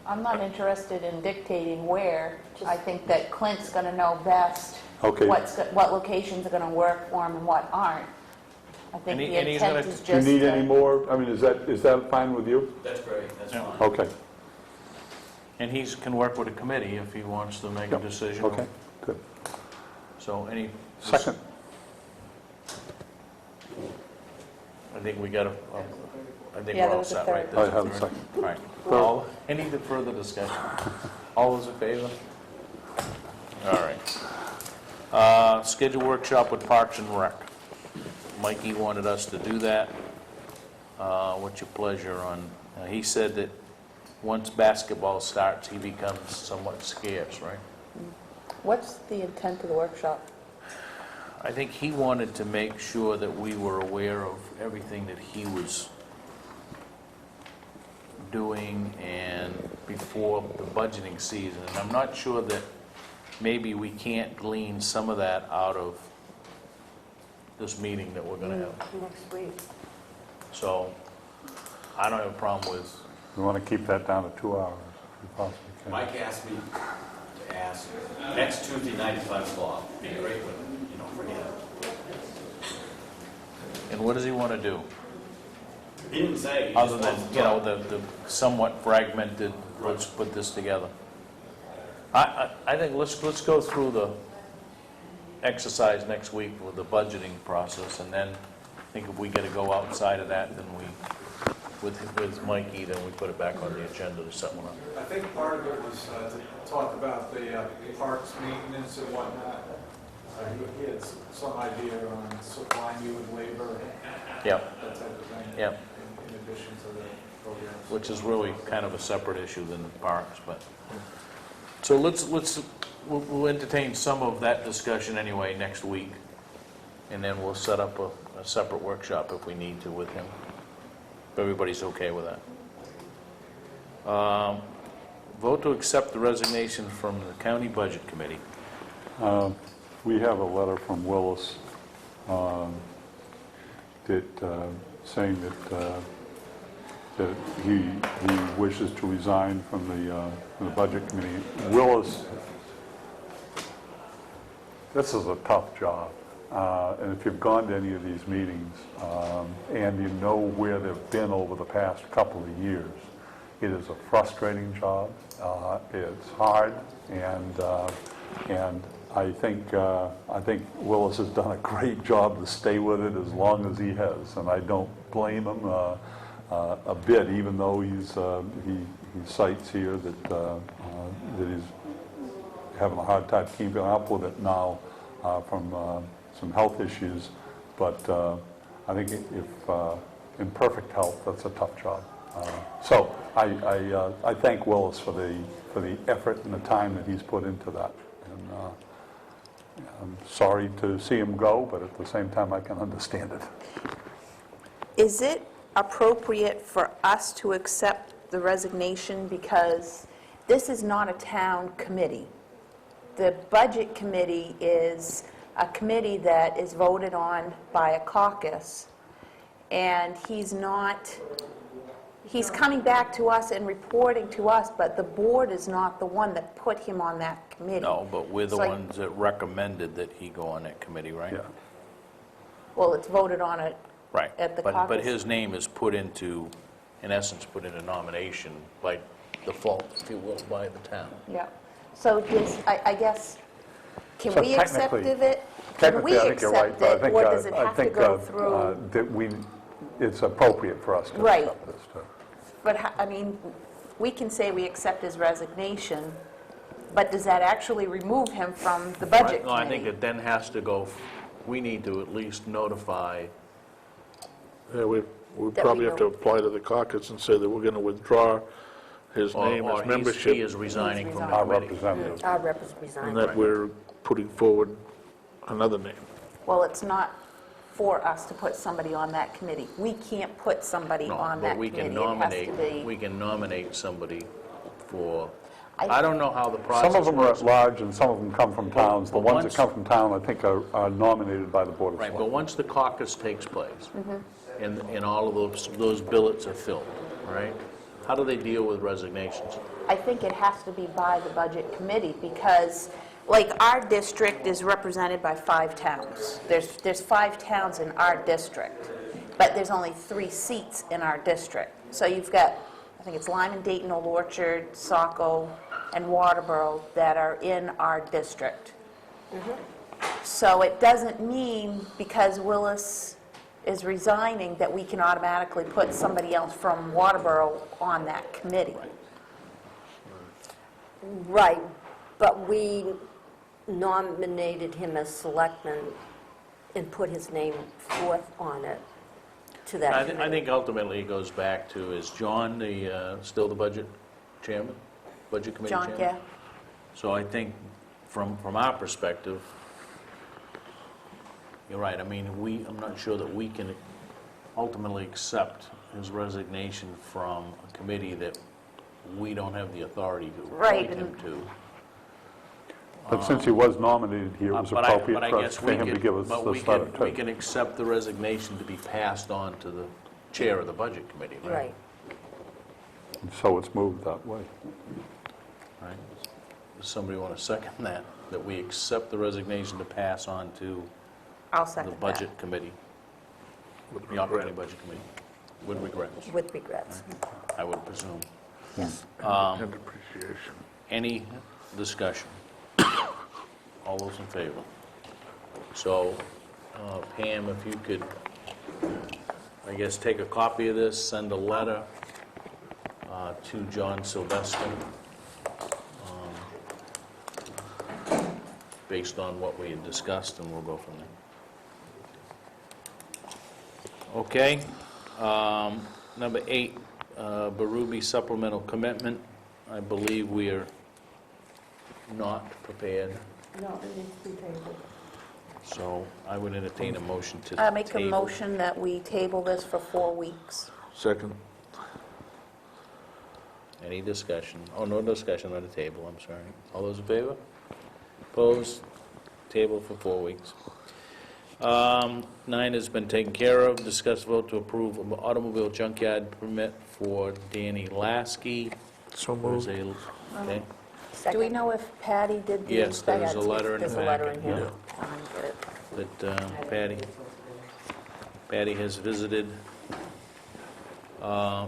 I'm not interested in dictating where. I think that Clint's going to know best Okay. what locations are going to work for him and what aren't. I think the And he's intent gonna- is just... Do you need any more? I mean, is that fine with you? That's great, that's Yeah. fine. Okay, And he can work with a committee if he wants to make a decision. okay, good. So any... Second. I think we got I think Yeah, we're there all was a set, third. right? I There's have a third. second. All right. Any further discussion? All those in favor? All right. Schedule workshop with Parks and Rec. Mikey wanted us to do that. What's your pleasure on, he said that once basketball starts, he becomes somewhat scarce, right? What's the intent of the workshop? I think he wanted to make sure that we were aware of everything that he was doing and before the budgeting season. And I'm not sure that maybe we can't glean some of that out of this meeting that we're going to have. Next week. So I don't have a problem with, We want to keep that down to 2 hours, if we possibly can. Mike asked me to ask, next Tuesday night at 5 o'clock, be great with, for him. and what does he want to do? He didn't say. He Other just than, wants to talk. the somewhat fragmented, let's put this together. I think let's go through the exercise next week with the budgeting process, and then I think if we got to go outside of that, then with Mikey, then we put it back on the agenda to set one up. I think part of it was to talk about the parks maintenance and whatnot. He had some idea on supplying you with labor, Yep, that type of thing. Yep. In addition to the programs. which is really kind of a separate issue than the parks, but. So we'll entertain some of that discussion anyway next week, and then we'll set up a separate workshop if we need to with him. If everybody's okay with that. Vote to accept the resignation from the County Budget Committee. We have a letter from Willis saying that he wishes to resign from the Budget Committee. Willis, this is a tough job. And if you've gone to any of these meetings and you know where they've been over the past couple of years, it is a frustrating job. It's hard, and I think Willis has done a great job to stay with it as long as he has, and I don't blame him a bit, even though he cites here that he's having a hard time keeping up with it now from some health issues. But I think if in perfect health, that's a tough job. So I thank Willis for the effort and the time that he's put into that. And I'm sorry to see him go, but at the same time, I can understand it. Is it appropriate for us to accept the resignation because this is not a town committee? The budget committee is a committee that is voted on by a caucus, and he's coming back to us and reporting to us, but the board is not the one that put him on that committee. No, but we're the So I- ones that recommended that he go on that committee, right? Yeah. Well, it's voted on it Right. at the But caucus. his name is put into, in essence, put into nomination by default, if you will, by the town. Yeah. So I guess, can So we accept technically- of it? Can Technically, we I think you're right, accept but I it, think, or does it have to go through? that it's appropriate for us to Right. accept this, too. But, I mean, we can say we accept his resignation, but does that actually remove him from the budget Right. No, I think committee? it then has to go, we need to at least notify, Yeah, we That probably we have to apply to the caucus and say that we're going to withdraw his name, or his he membership, is resigning from the Our committee. representative. Our representative and resigned. that we're putting forward another name. Well, it's not for us to put somebody on that committee. We can't put somebody No, on but that we committee. can It has nominate, to be. we can nominate somebody for, I- I don't know how the process Some of them are works. at large, and some of them come from towns. The but ones once- that come from town, I think, are nominated by the Board of Right, but Selectmen. once the caucus takes place, Mm-hmm. and all of those billets are filled, all right? How do they deal with resignations? I think it has to be by the budget committee because, like, our district is represented by 5 towns. There's 5 towns in our district, but there's only 3 seats in our district. So you've got, I think it's Lyman, Dayton, Old Orchard, Saco, and Waterboro that are in our district. So it doesn't mean because Willis is resigning that we can automatically put somebody else from Waterboro on that committee. Right, but we nominated him as selectman and put his name forth on it to that I committee. think ultimately it goes back to, is John still the budget chairman, budget committee John, chairman? yeah. So I think from our perspective, you're right, I mean, I'm not sure that we can ultimately accept his resignation from a committee that we don't have the authority to Right, appoint him and- to. But since he was nominated here, it was But I appropriate for guess for we him to could- give us but this letter, we too. can accept the resignation to be passed on to the chair of the budget committee, right? Right. So it's moved that way. Right. Does somebody want to second that we accept the resignation to pass on to I'll the second that. budget committee, the operating budget committee, with regrets, With regrets. I would presume. Yes. And appreciation. Any discussion? All those in favor? So, Pam, if you could, I guess, take a copy of this, send a letter to John Sylvester, based on what we had discussed, and we'll go from there. Okay. Number 8, Berube Supplemental Commitment. I believe we are not prepared, No, it needs to be tabled. so I would entertain a motion to I make a table. motion that we table this for 4 weeks. Second. Any discussion? Oh, no discussion on the table, I'm sorry. All those in favor? Opposed? Table for 4 weeks. 9 has been taken care of. Discuss vote to approve an automobile junkyard permit for Danny Laskey. So There's moved. okay. Do we know if Patty did the Yes, inspection? there's a letter in the There's a letter packet, in here. Get it. that Patty has visited.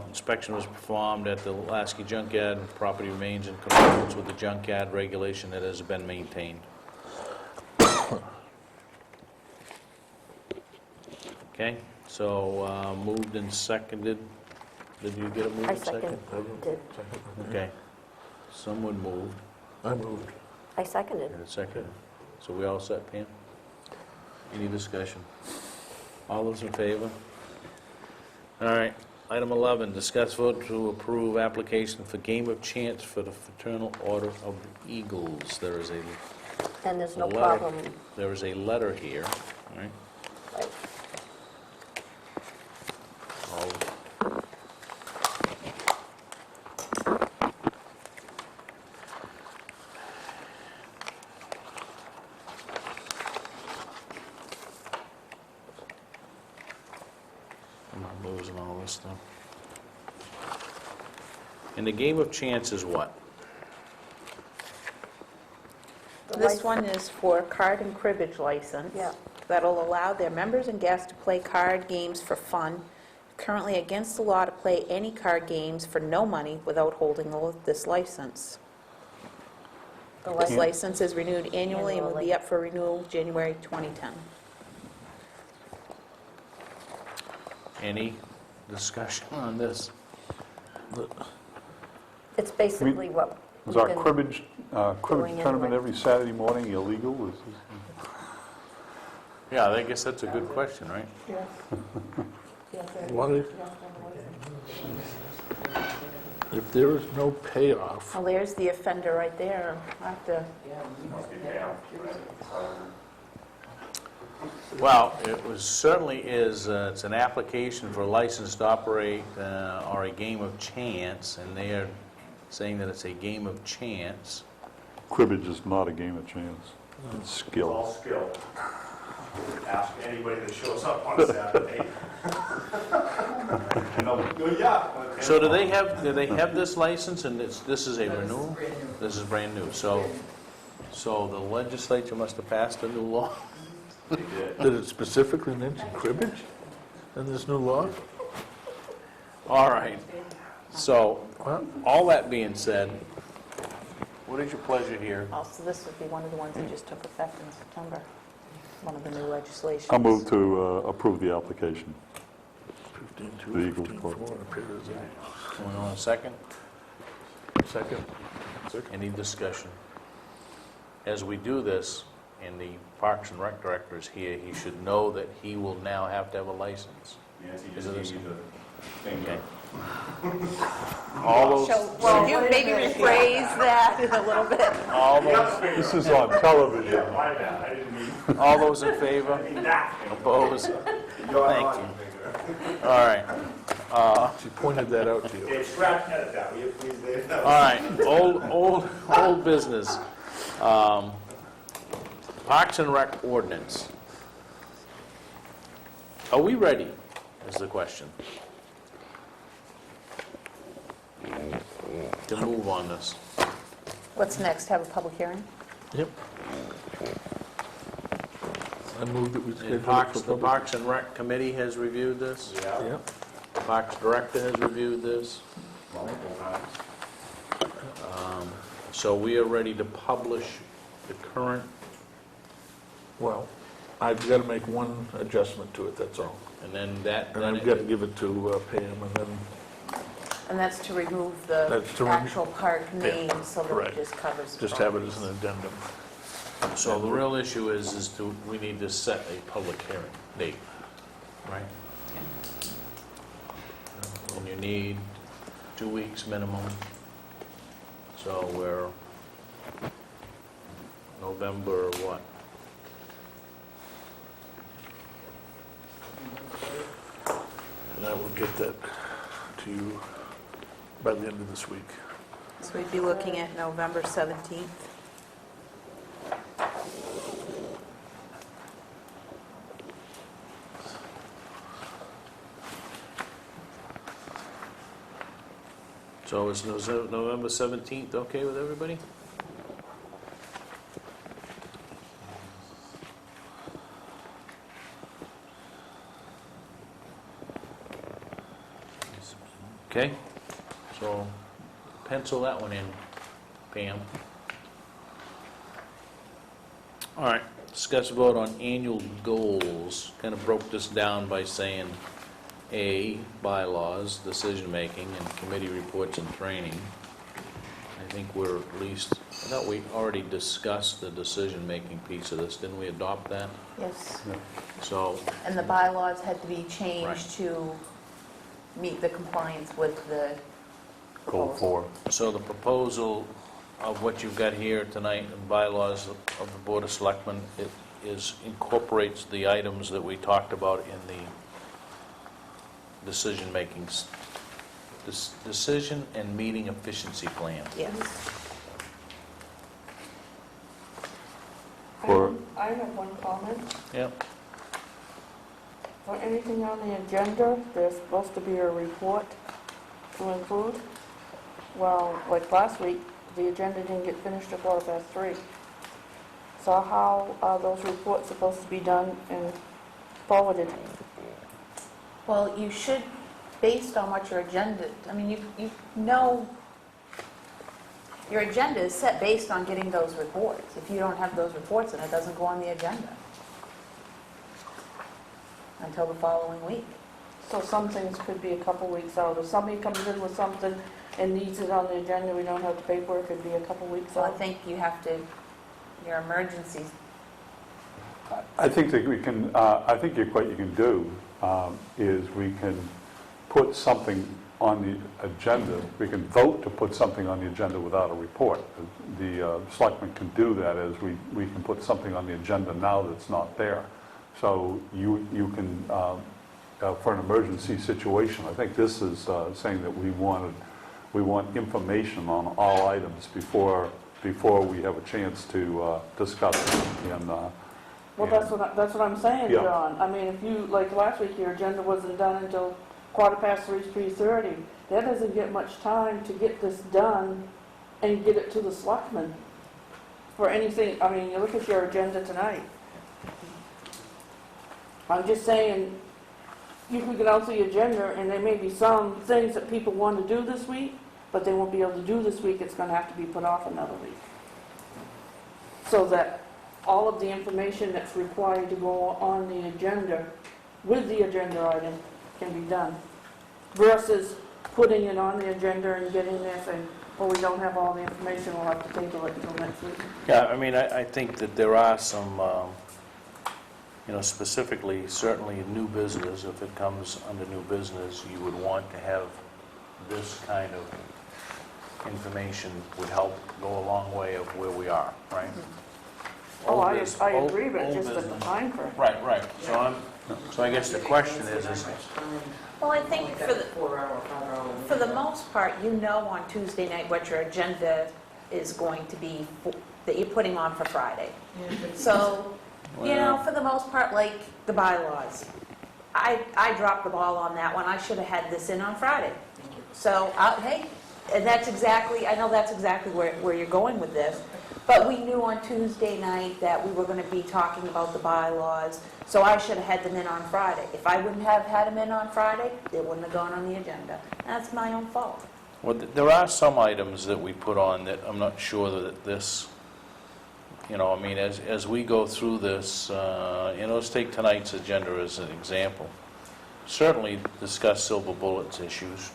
Inspection was performed at the Lasky Junkyard. Property remains in compliance with the junkyard regulation that has been maintained. Okay, so moved and seconded. Did you get a move I and second? seconded. Okay. Someone moved I moved. I seconded. and a second. So we all set, Pam? Any discussion? All those in favor? All right. Item 11, discuss vote to approve application for game of chance for the Fraternal Order of Eagles. There is a And there's no letter. problem. There is a letter here, all right? Right. All- I'm not losing all this stuff. And the game of chance is what? The This license- one is for card and cribbage license. Yeah. That'll allow their members and guests to play card games for fun. Currently against the law to play any card games for no money without holding this license. The This license- license is renewed annually and will be Annually. up for renewal January 2010. Any discussion on this? It's basically what Is we've our been... cribbage doing tournament anyway. every Saturday morning illegal? Yeah, I guess that's a good question, right? What if there is no payoff? Well, there's the offender right there. I have to, Well, certainly is, it's an application for a license to operate or a game of chance, and they are saying that it's a game of chance. Cribbage is not a game of chance. It's All skill. skill. Ask anybody that shows up on a Saturday. And they'll go, yeah. So do they have this license, and this is a renewal? This is brand new, so the legislature must have passed a new law? Did it specifically mention cribbage in this new law? All right, so, Well, all that being said, what is your pleasure here? also, this would be one of the ones that just took effect in September, one of the new legislations. I'll move to approve the application. 15-2, The Eagles 15-4 Court. appears in- Going on a second? Second. Any discussion? As we do this, and the Parks and Rec Director is here, he should know that he will now have to have a license. Nancy Is just it gave a- me the thing. Okay. All those, Should you maybe rephrase that a little bit? all those, This is on television. My bad, I didn't mean all those in favor? that. Opposed? Thank Thank you. All right, She pointed that out to you. Okay, scratch edit that, will you please, Dave? all right, old business. Parks and Rec ordinance. Are we ready, is the question. To move on this. What's next, have a public hearing? Yep. I move that we The schedule it Parks, for the public. Parks and Rec Committee has reviewed this. Yep. The Parks Director has reviewed this. Multiple times. So we are ready to publish the current, Well, I've got to make one adjustment to it, that's all. and then that, And then I've got to it- give it to Pam, and then, And that's to remove the That's to actual park name, so that correct. it just covers. just have it as an addendum. so the real issue is we need to set a public hearing date, right? And you need 2 weeks minimum. So we're November what? And I will get that to you by the end of this week. So we'd be looking at November 17th. So is November 17th okay with everybody? Okay, so pencil that one in, Pam. All right, Discuss vote on annual goals. Kind of broke this down by saying A, bylaws, decision-making, and committee reports and training. I think we're at least, I thought we already discussed the decision-making piece of this. Didn't we adopt that? Yes. So, And the bylaws had to be Right. changed to meet the compliance with the Goal proposal. 4. so the proposal of what you've got here tonight, the bylaws of the Board of Selectmen, it incorporates the items that we talked about in the decision-making, decision and meeting efficiency plan. Yes. I have one comment. Yep. For anything on the agenda, there's supposed to be a report to include. Well, like last week, the agenda didn't get finished at 3:15. So how are those reports supposed to be done and forwarded? Well, you should, based on what your agenda, I mean, you know, your agenda is set based on getting those reports. If you don't have those reports, then it doesn't go on the agenda until the following week. So some things could be a couple weeks out. If somebody comes in with something and needs it on the agenda, we don't have the paperwork, it'd be a couple weeks So I out. think you have to, your emergencies, I think that we can, I think what you can do is we can put something on the agenda, we can vote to put something on the agenda without a report. The selectmen can do that, as we can put something on the agenda now that's not there. So you can, for an emergency situation, I think this is saying that we want information on all items before we have a chance to discuss it. And, Well, that's what I'm saying, Yeah. John. I mean, if you, like last week, your agenda wasn't done until 3:30. That doesn't get much time to get this done and get it to the selectmen for anything. I mean, you look at your agenda tonight. I'm just saying, you can get out the agenda, and there may be some things that people want to do this week, but they won't be able to do this week. It's going to have to be put off another week. So that all of the information that's required to go on the agenda with the agenda item can be done, versus putting it on the agenda and getting there saying, well, we don't have all the information, we'll have to table it until next week. Yeah, I mean, I think that there are some, specifically, certainly new business, if it comes under new business, you would want to have this kind of information would help go a long way of where we are, right? Oh, I Old agree, but old just at the business. time frame. Right. So I guess the question is, well, I think for the, 4 hour, 5 hour. for the most part, you know on Tuesday night what your agenda is going to be, that you're putting on for Friday. So, for the most part, like the bylaws, I dropped the ball on that one. I should have had this in on Friday. So, hey, and that's exactly, I know that's exactly where you're going with this, but we knew on Tuesday night that we were going to be talking about the bylaws, so I should have had them in on Friday. If I wouldn't have had them in on Friday, they wouldn't have gone on the agenda. That's my own fault. well, there are some items that we put on that I'm not sure that this, I mean, as we go through this, let's take tonight's agenda as an example. Certainly discuss silver bullets issues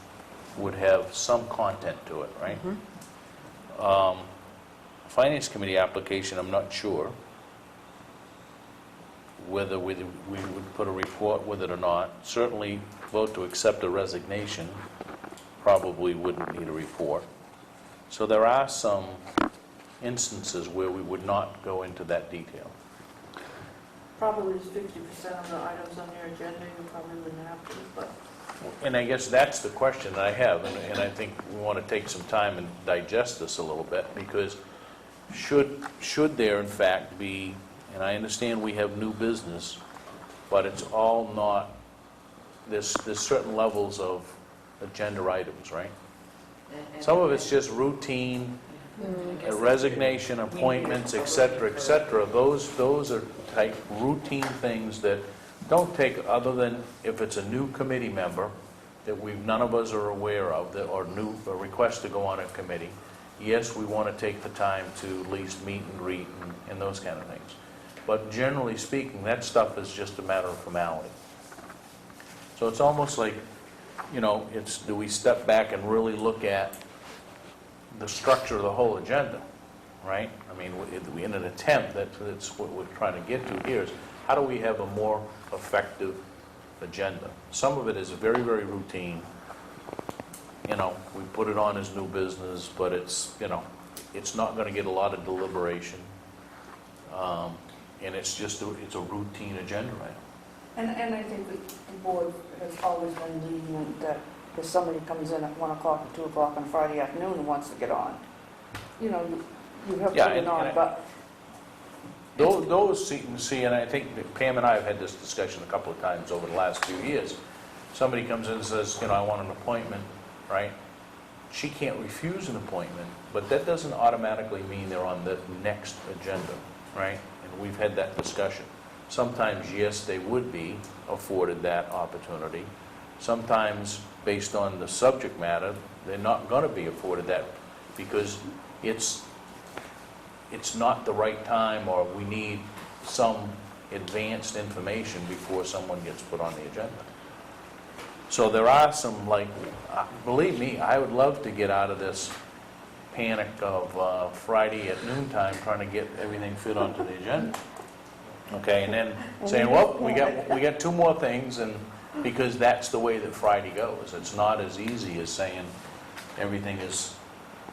would have some content to it, right? Finance Committee application, I'm not sure whether we would put a report with it or not. Certainly vote to accept a resignation, probably wouldn't need a report. So there are some instances where we would not go into that detail. Probably is 50% of the items on your agenda, you probably wouldn't have to, but And I guess that's the question I have, and I think we want to take some time and digest this a little bit, because should there in fact be, and I understand we have new business, but it's all not, there's certain levels of agenda items, right? Some of it's just routine, resignation, appointments, et cetera, et cetera. Those are type routine things that don't take, other than if it's a new committee member that none of us are aware of, or a request to go on a committee. Yes, we want to take the time to at least meet and greet and those kind of things. but generally speaking, that stuff is just a matter of formality. So it's almost like, you know, do we step back and really look at the structure of the whole agenda, right? I mean, in an attempt, that's what we're trying to get to here, is how do we have a more effective agenda? Some of it is very, very routine. You know, we put it on as new business, but it's, you know, it's not going to get a lot of deliberation. And it's just, it's a routine agenda item. And I think that the board has always been lenient that if somebody comes in at 1 o'clock or 2 o'clock on Friday afternoon and wants to get on, you know, you have to Yeah, get and on, but Those, see, and I think Pam and I have had this discussion a couple of times over the last few years. Somebody comes in and says, you know, I want an appointment, right? She can't refuse an appointment, but that doesn't automatically mean they're on the next agenda, right? And we've had that discussion. Sometimes, yes, they would be afforded that opportunity. Sometimes, based on the subject matter, they're not going to be afforded that because it's not the right time, or we need some advanced information before someone gets put on the agenda. So there are some, like, believe me, I would love to get out of this panic of Friday at noontime trying to get everything fit onto the agenda. Okay, and then saying, well, we got 2 more things, and because that's the way that Friday goes. It's not as easy as saying everything is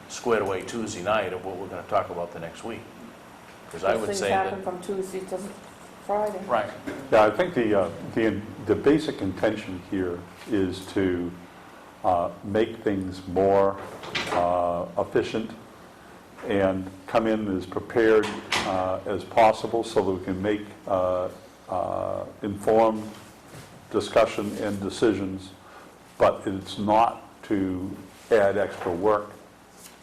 squared away Tuesday night of what we're going to talk about the next week. Because I would say that... things happen from Tuesday to Friday. Right. Yeah, I think the basic intention here is to make things more efficient and come in as prepared as possible so that we can make informed discussion and decisions, but it's not to add extra work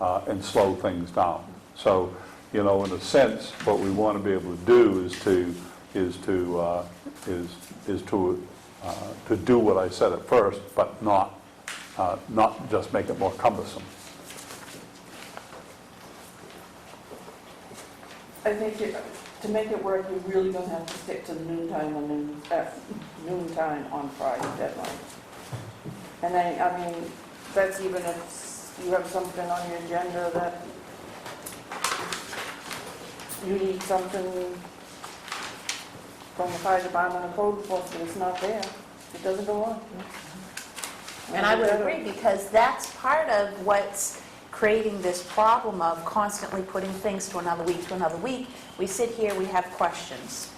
and slow things down. So, you know, in a sense, what we want to be able to do is to do what I said at first, but not just make it more cumbersome. I think to make it work, you're really going to have to stick to the noontime on Friday deadline. And I mean, that's even if you have something on your agenda that you need something from the fire department or code enforcement, it's not there. It doesn't go on. And I would agree, because that's part of what's creating this problem of constantly putting things to another week, to another week. We sit here, we have questions,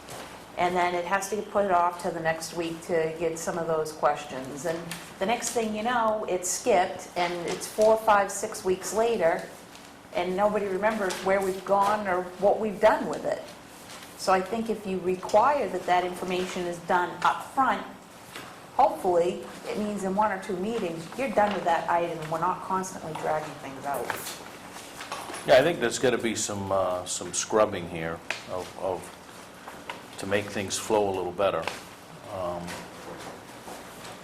and then it has to get put off to the next week to get some of those questions. And the next thing you know, it's skipped, and it's 4, 5, 6 weeks later, and nobody remembers where we've gone or what we've done with it. So I think if you require that that information is done up front, hopefully, it means in 1 or 2 meetings, you're done with that item, and we're not constantly dragging things out. Yeah, I think there's got to be some scrubbing here to make things flow a little better. I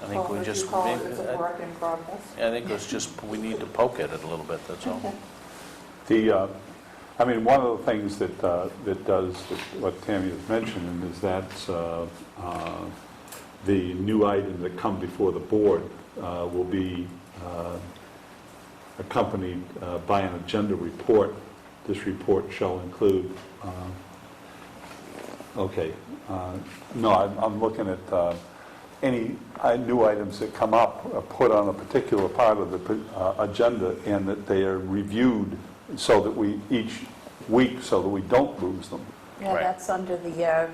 think we just... Call it, it's a work in progress. I think it's just, we need to poke at it a little bit, that's all. I mean, one of the things that does what Tammy has mentioned is that the new items that come before the board will be accompanied by an agenda report. This report shall include, I'm looking at any new items that come up are put on a particular part of the agenda, and that they are reviewed so that each week, so that we don't lose them. Yeah, Right. that's under the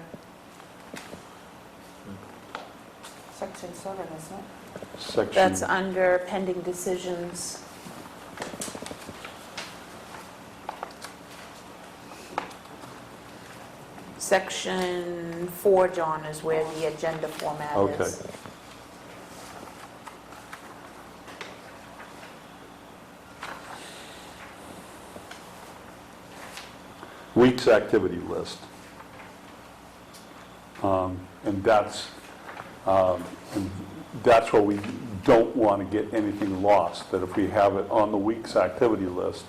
Section 7, isn't it? Section. that's under pending decisions. Section 4, John, is where the agenda format Okay. is. Week's activity list. And that's where we don't want to get anything lost, that if we have it on the week's activity list,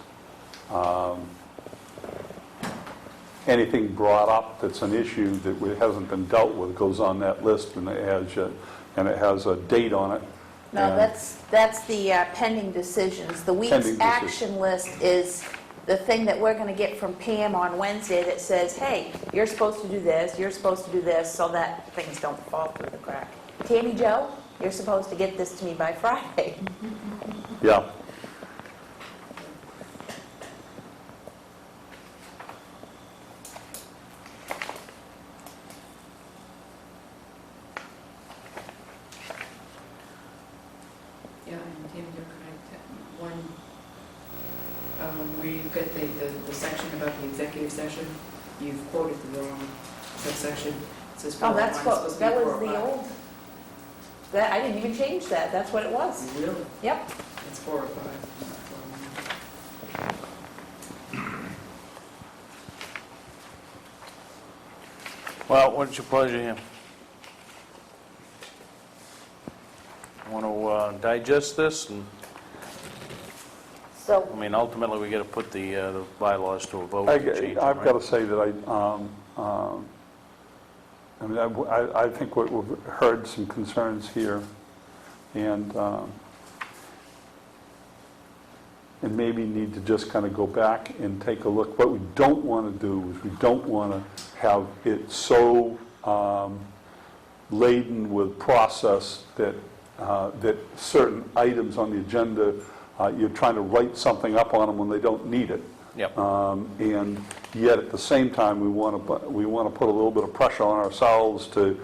anything brought up that's an issue that hasn't been dealt with goes on that list, and it has a date on it. No, And- that's the pending decisions. The week's Pending decisions. action list is the thing that we're going to get from Pam on Wednesday that says, hey, you're supposed to do this, you're supposed to do this, so that things don't fall through the crack. Tammy Jo, you're supposed to get this to me by Friday. Yeah. Yeah, and Tammy, you're correct. One, where you've got the section about the executive session, you've quoted the wrong subsection. It says Oh, 401, that's it's what, supposed to be that was 405. the old, that, I didn't even change that, that's what it was. Really? Yep. It's 405, not 401. Well, what's your pleasure here? Want to digest this? And So, I mean, ultimately, we got to put the bylaws to a vote to change them, I've got to right? say that I mean, I think we've heard some concerns here, and maybe need to just kind of go back and take a look. What we don't want to do is we don't want to have it so laden with process that certain items on the agenda, you're trying to write something up on them when they don't need it. Yep. And yet, at the same time, we want to put a little bit of pressure on ourselves to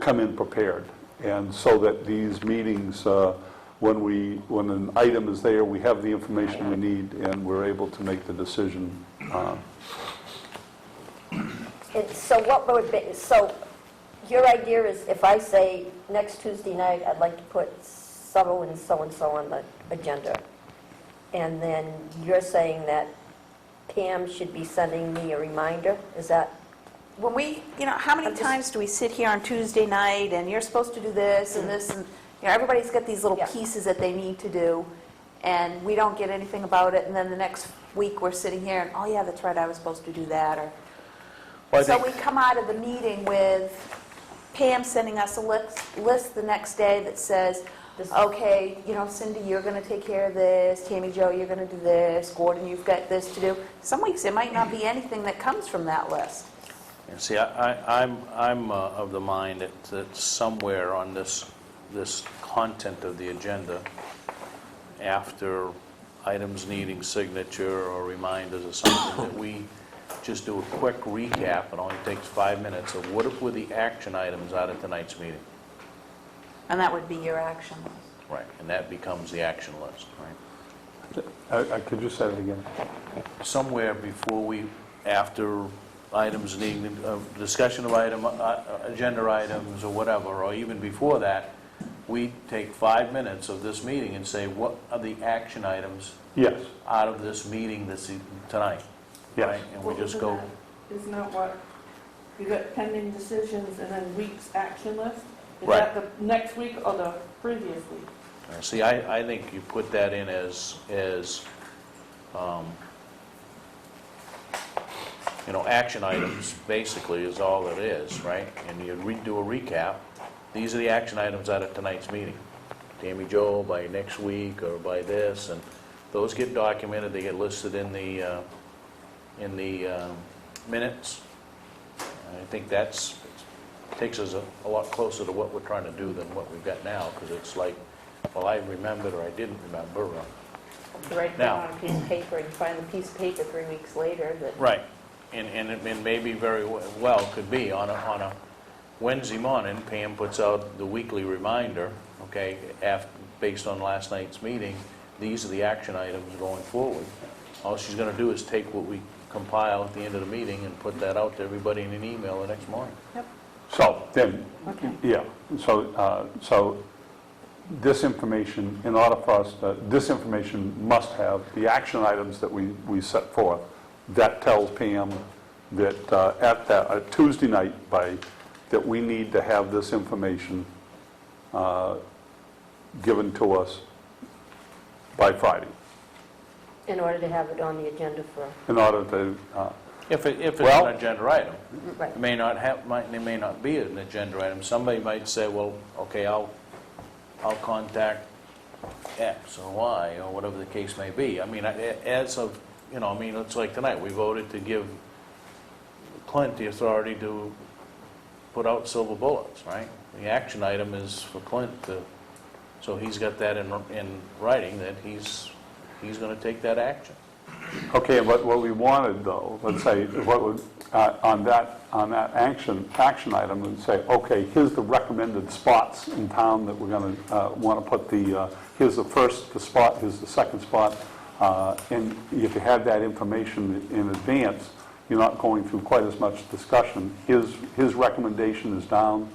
come in prepared. And so that these meetings, when an item is there, we have the information we need, and we're able to make the decision. so what would be, so your idea is if I say next Tuesday night, I'd like to put so and so on the agenda, and then you're saying that Pam should be sending me a reminder, is that? When we, how many times do we sit here on Tuesday night and you're supposed to do this and this, and, everybody's got these little Yeah. pieces that they need to do, and we don't get anything about it, and then the next week we're sitting here and, oh yeah, that's right, I was supposed to do that, or... Well, I So think- we come out of the meeting with Pam sending us a list the next day that says, okay, Cindy, you're going to take care of this, Tammy Jo, you're going to do this, Gordon, you've got this to do. Some weeks there might not be anything that comes from that list. And see, I'm of the mind that somewhere on this content of the agenda, after items needing signature or reminders or something, that we just do a quick recap, it only takes 5 minutes, of what were the action items out of tonight's meeting. And that would be your action list. Right, and that becomes the action list, right? Could you say that again? Somewhere before after items needing, discussion of agenda items or whatever, or even before that, we take 5 minutes of this meeting and say, what are the action items Yes. out of this meeting tonight? Yes. Right? And we just go, Isn't that what, you got pending decisions and then week's action list? Is Right. that the next week or the previous week? see, I think you put that in as action items, basically, is all it is, right? And you do a recap. These are the action items out of tonight's meeting. Tammy Jo by next week or by this, and those get documented, they get listed in the minutes. I think takes us a lot closer to what we're trying to do than what we've got now, because it's like, well, I remembered or I didn't remember. You write it Now- down on a piece of paper, and you find the piece of paper 3 weeks later that... Right, and it may be very well, could be, on a Wednesday morning, Pam puts out the weekly reminder, okay, based on last night's meeting, these are the action items going forward. All she's going to do is take what we compile at the end of the meeting and put that out to everybody in an email the next morning. So then, yeah, so this information, in order for us, this information must have the action items that we set forth. That tells Pam that at that Tuesday night that we need to have this information given to us by Friday, In order to have it on the agenda for, in order to, If it's Well- an agenda item. Right. It may not have, it may not be an agenda item. Somebody might say, well, okay, I'll contact X or Y, or whatever the case may be. I mean, as of, it's like tonight, we voted to give Clint the authority to put out silver bullets, right? The action item is for Clint to, so he's got that in writing that he's going to take that action. Okay, but what we wanted, though, let's say, what would, on that action item, would say, okay, here's the recommended spots in town that we're going to want to put here's the first spot, here's the second spot, and if you had that information in advance, you're not going through quite as much discussion. His recommendation is down.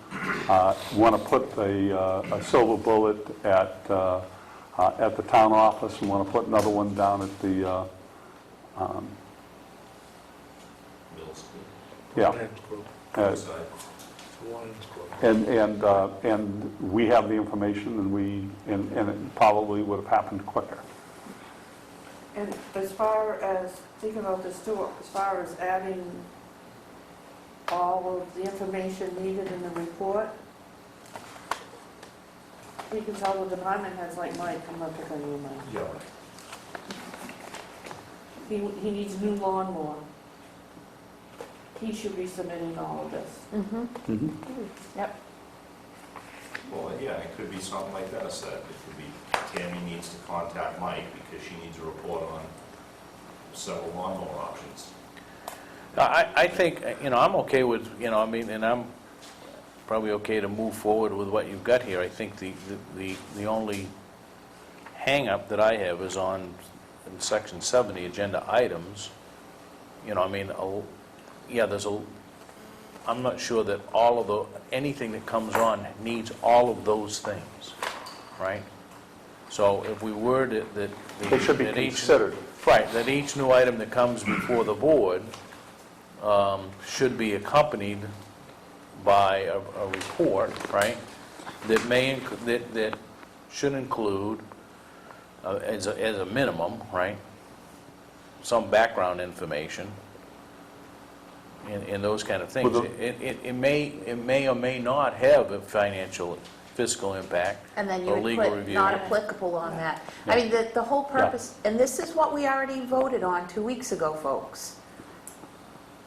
Want to put a silver bullet at the town office, and want to put another one down at the Middle school. yeah. Lions Club. Outside. Lions Club. And we have the information, and it probably would have happened quicker. And as far as, thinking about this too, as far as adding all of the information needed in the report, we can tell the department heads like Mike, I'm not picking on you, Mike. Yeah. He needs a new lawnmower. He should be submitting all of this. Mm-hmm. Yep. Well, yeah, it could be something like that said. It could be Tammy needs to contact Mike because she needs a report on several lawnmower options. I think, I'm okay with, and I'm probably okay to move forward with what you've got here. I think the only hang-up that I have is on in Section 70, agenda items. I'm not sure that anything that comes on needs all of those things, right? So if we word it that... They should be considered. Right, that each new item that comes before the board should be accompanied by a report, right? That should include, as a minimum, right, some background information and those kind of things. Well, It may or may not have a financial, fiscal impact And then you or would legal put review. not applicable on that. I mean, the whole purpose, and this is what we already voted on 2 weeks ago, folks.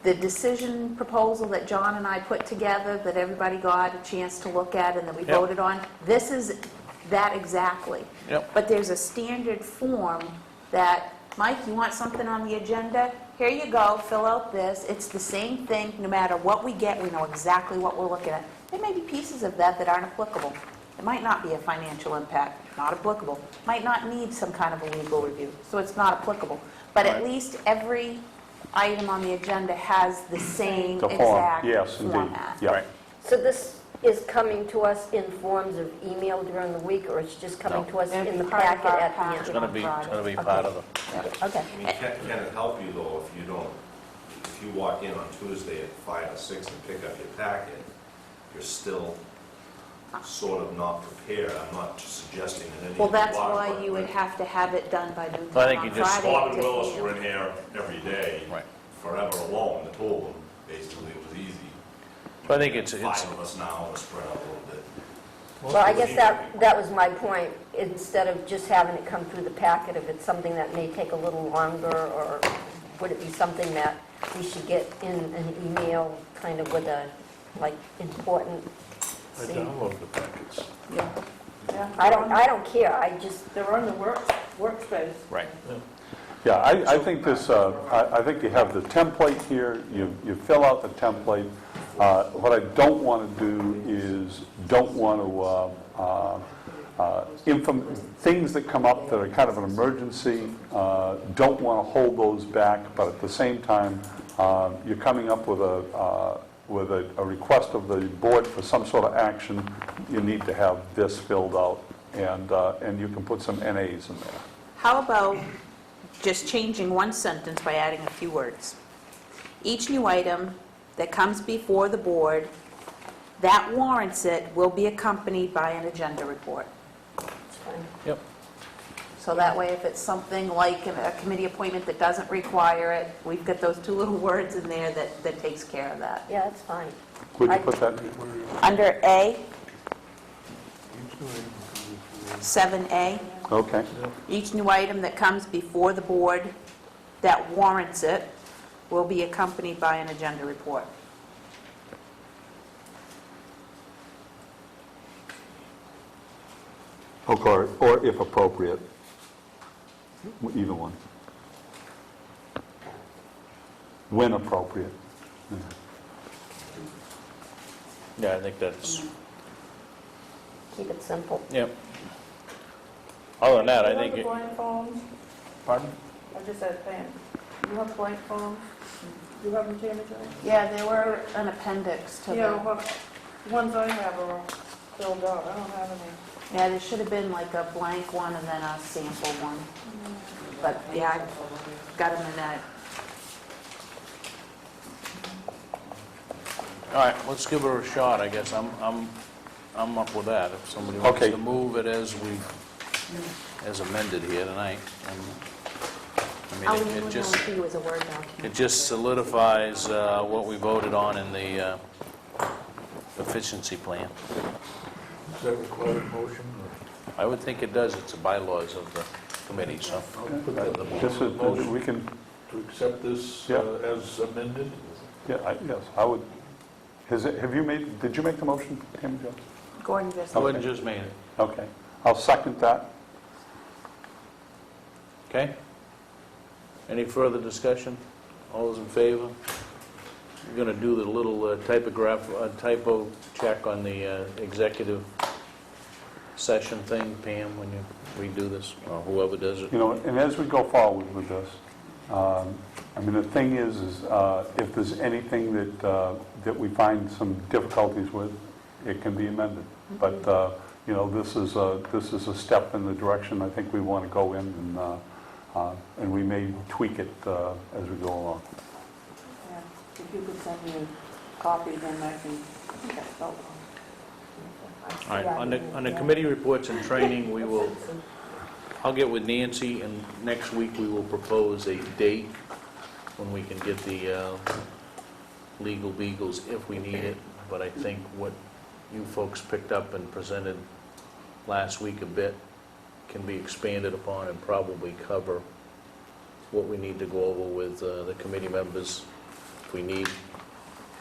The decision proposal that John and I put together, that everybody got a chance to look at and that we Yep. voted on, this is that exactly. Yep. But there's a standard form that, Mike, you want something on the agenda? Here you go, fill out this. It's the same thing, no matter what we get, we know exactly what we're looking at. There may be pieces of that that aren't applicable. It might not be a financial impact, not applicable. Might not need some kind of a legal review, so it's not applicable. But at Right. least every item on the agenda has the same The form, exact yes, indeed. format. Yeah. Right. So this is coming to us in forms of email during the week, or it's just coming No. to us It'll in be the part of packet our at the packet. It's end? going to be part of the... Okay. I mean, can it help you though if you walk in on Tuesday at 5 or 6 and pick up your packet, you're still sort of not prepared. I'm not suggesting that any Well, of you that's are, why but- you would have to have it done by noon I think on you just- Friday. Bob and to Willis feel- were in here every day, Right. forever alone, the two of them. Basically, it was easy. But I think it's... 5 of us now, we're spread out a little bit. Well, I guess that was my point. Instead of just having it come through the packet, if it's something that may take a little longer, or would it be something that we should get in an email kind of with a, important... I download the packets. Yeah. I don't care, I just... They're on the workspace. Right. Yeah, I think this, I think you have the template here, you fill out the template. What I don't want to do is, don't want to, things that come up that are kind of an emergency, don't want to hold those back, but at the same time, you're coming up with a request of the board for some sort of action, you need to have this filled out, and you can put some NAs in there. How about just changing one sentence by adding a few words? Each new item that comes before the board that warrants it will be accompanied by an agenda report. It's fine. Yep. So that way, if it's something like a committee appointment that doesn't require it, we've got those two little words in there that takes care of that. Yeah, that's fine. Would you put that? Under A, 7A, Okay. each new item that comes before the board that warrants it will be accompanied by an agenda report. Or if appropriate, either one. When appropriate. Yeah, I think that's, Keep it simple. yep. Other than that, I You think, have the blank forms? pardon? I just said, Pam, you have blank forms? You have them, Tammy, Joe? Yeah, they were an appendix to Yeah, the, well, the ones I have are all filled out, I don't have any. yeah, there should have been like a blank one and then a sample one. But, yeah, I got them in that. All right, let's give her a shot, I guess. I'm up with that. If somebody wants Okay. to move it as amended here tonight. I'll I mean, email it it just, to you as a Word document. it just solidifies what we voted on in the efficiency plan. Does that require a motion? I would think it does. It's the bylaws of the committee, so. I'll put that in the This is, motion we can, to accept this Yeah. as amended. yeah, yes, I would, have you made, did you make the motion, Tammy Jo? Gordon just, Gordon just made it. Okay, I'll second that. Okay? Any further discussion? All those in favor? You're going to do the little typo check on the executive session thing, Pam, when you redo this, or whoever does it? You know, and as we go forward with this, I mean, the thing is if there's anything that we find some difficulties with, it can be amended. But, you know, this is a step in the direction I think we want to go in, and we may tweak it as we go along. Yeah, if you could send me a copy, then I can, I think I spelled wrong. All right, on the committee reports and training, I'll get with Nancy, and next week we will propose a date when we can get the legal beagles if we need it. But I think what you folks picked up and presented last week a bit can be expanded upon and probably cover what we need to go over with the committee members. If we need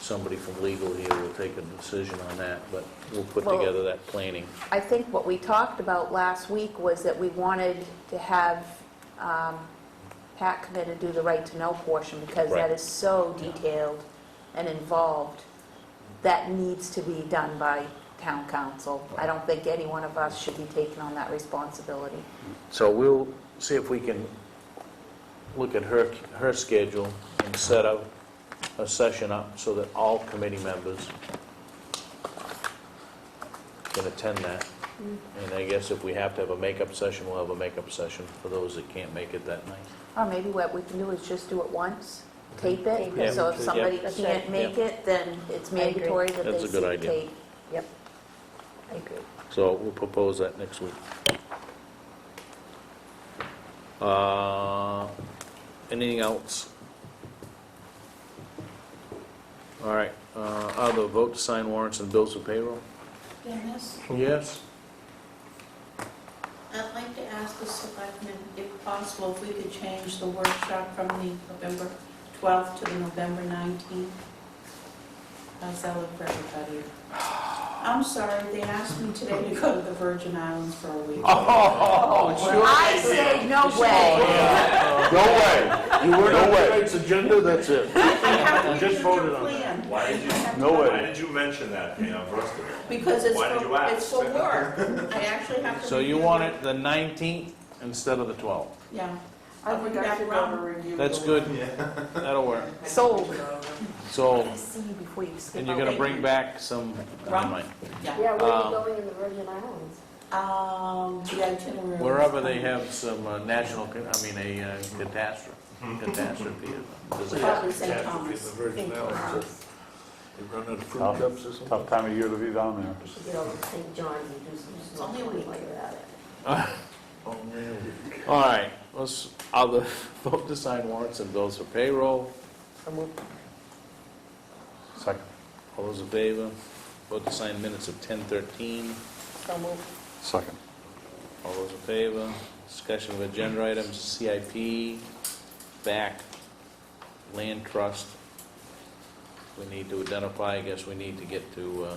somebody from legal here, we'll take a decision on that, but we'll put Well, together that planning. I think what we talked about last week was that we wanted to have Pat come in and do the right to know portion, because Right. that is so detailed and involved. That needs to be done by town council. I don't think any one of us should be taking on that responsibility. So we'll see if we can look at her schedule and set up a session up so that all committee members can attend that. And I guess if we have to have a makeup session, we'll have a makeup session for those that can't make it that night. Or maybe what we can do is just do it once, tape Tape it, it. so if Yeah. somebody That's can't right. make it, then it's I agree. mandatory that That's they a see good the idea. tape. Yep, I agree. So we'll propose that next week. Anything else? All right, other vote to sign warrants and bills of payroll? Dennis, Yes? I'd like to ask the selectmen, if possible, if we could change the workshop from the November 12th to the November 19th. How's that look for everybody? I'm sorry, they asked me today to go to the Virgin Islands for a week. I say no way. No way. You weren't on tonight's agenda, that's it. I have to We just give you voted a on that. plan. Why did you, No way. why did you mention that, Pam, first of all? Because it's Why did you for, ask? it's for work. I actually have to. So you review want it. it the 19th instead of the 12th? Yeah. I think I should go to review. That's good. That'll work. Sold. So, See you before you skip and you're out. gonna bring back some, never mind. Yeah. Yeah, where are Um, you going in the Virgin Islands? The itinerary. Wherever they have some national, catastrophe. Disaster. Probably St. In Thomas. the Virgin St. Islands, Thomas. they run out of fruit Tough. cups or something. Tough time of year to be down there. You should get over to St. John's and do some only a week. snorkeling like that. All right, I'll vote to sign warrants and bills for payroll. So moved. Second. All those in favor? Vote to sign minutes of 10:13. So moved. Second. All those in favor? Discussion of agenda items, CIP, back, land trust. We need to identify, I guess we need to get to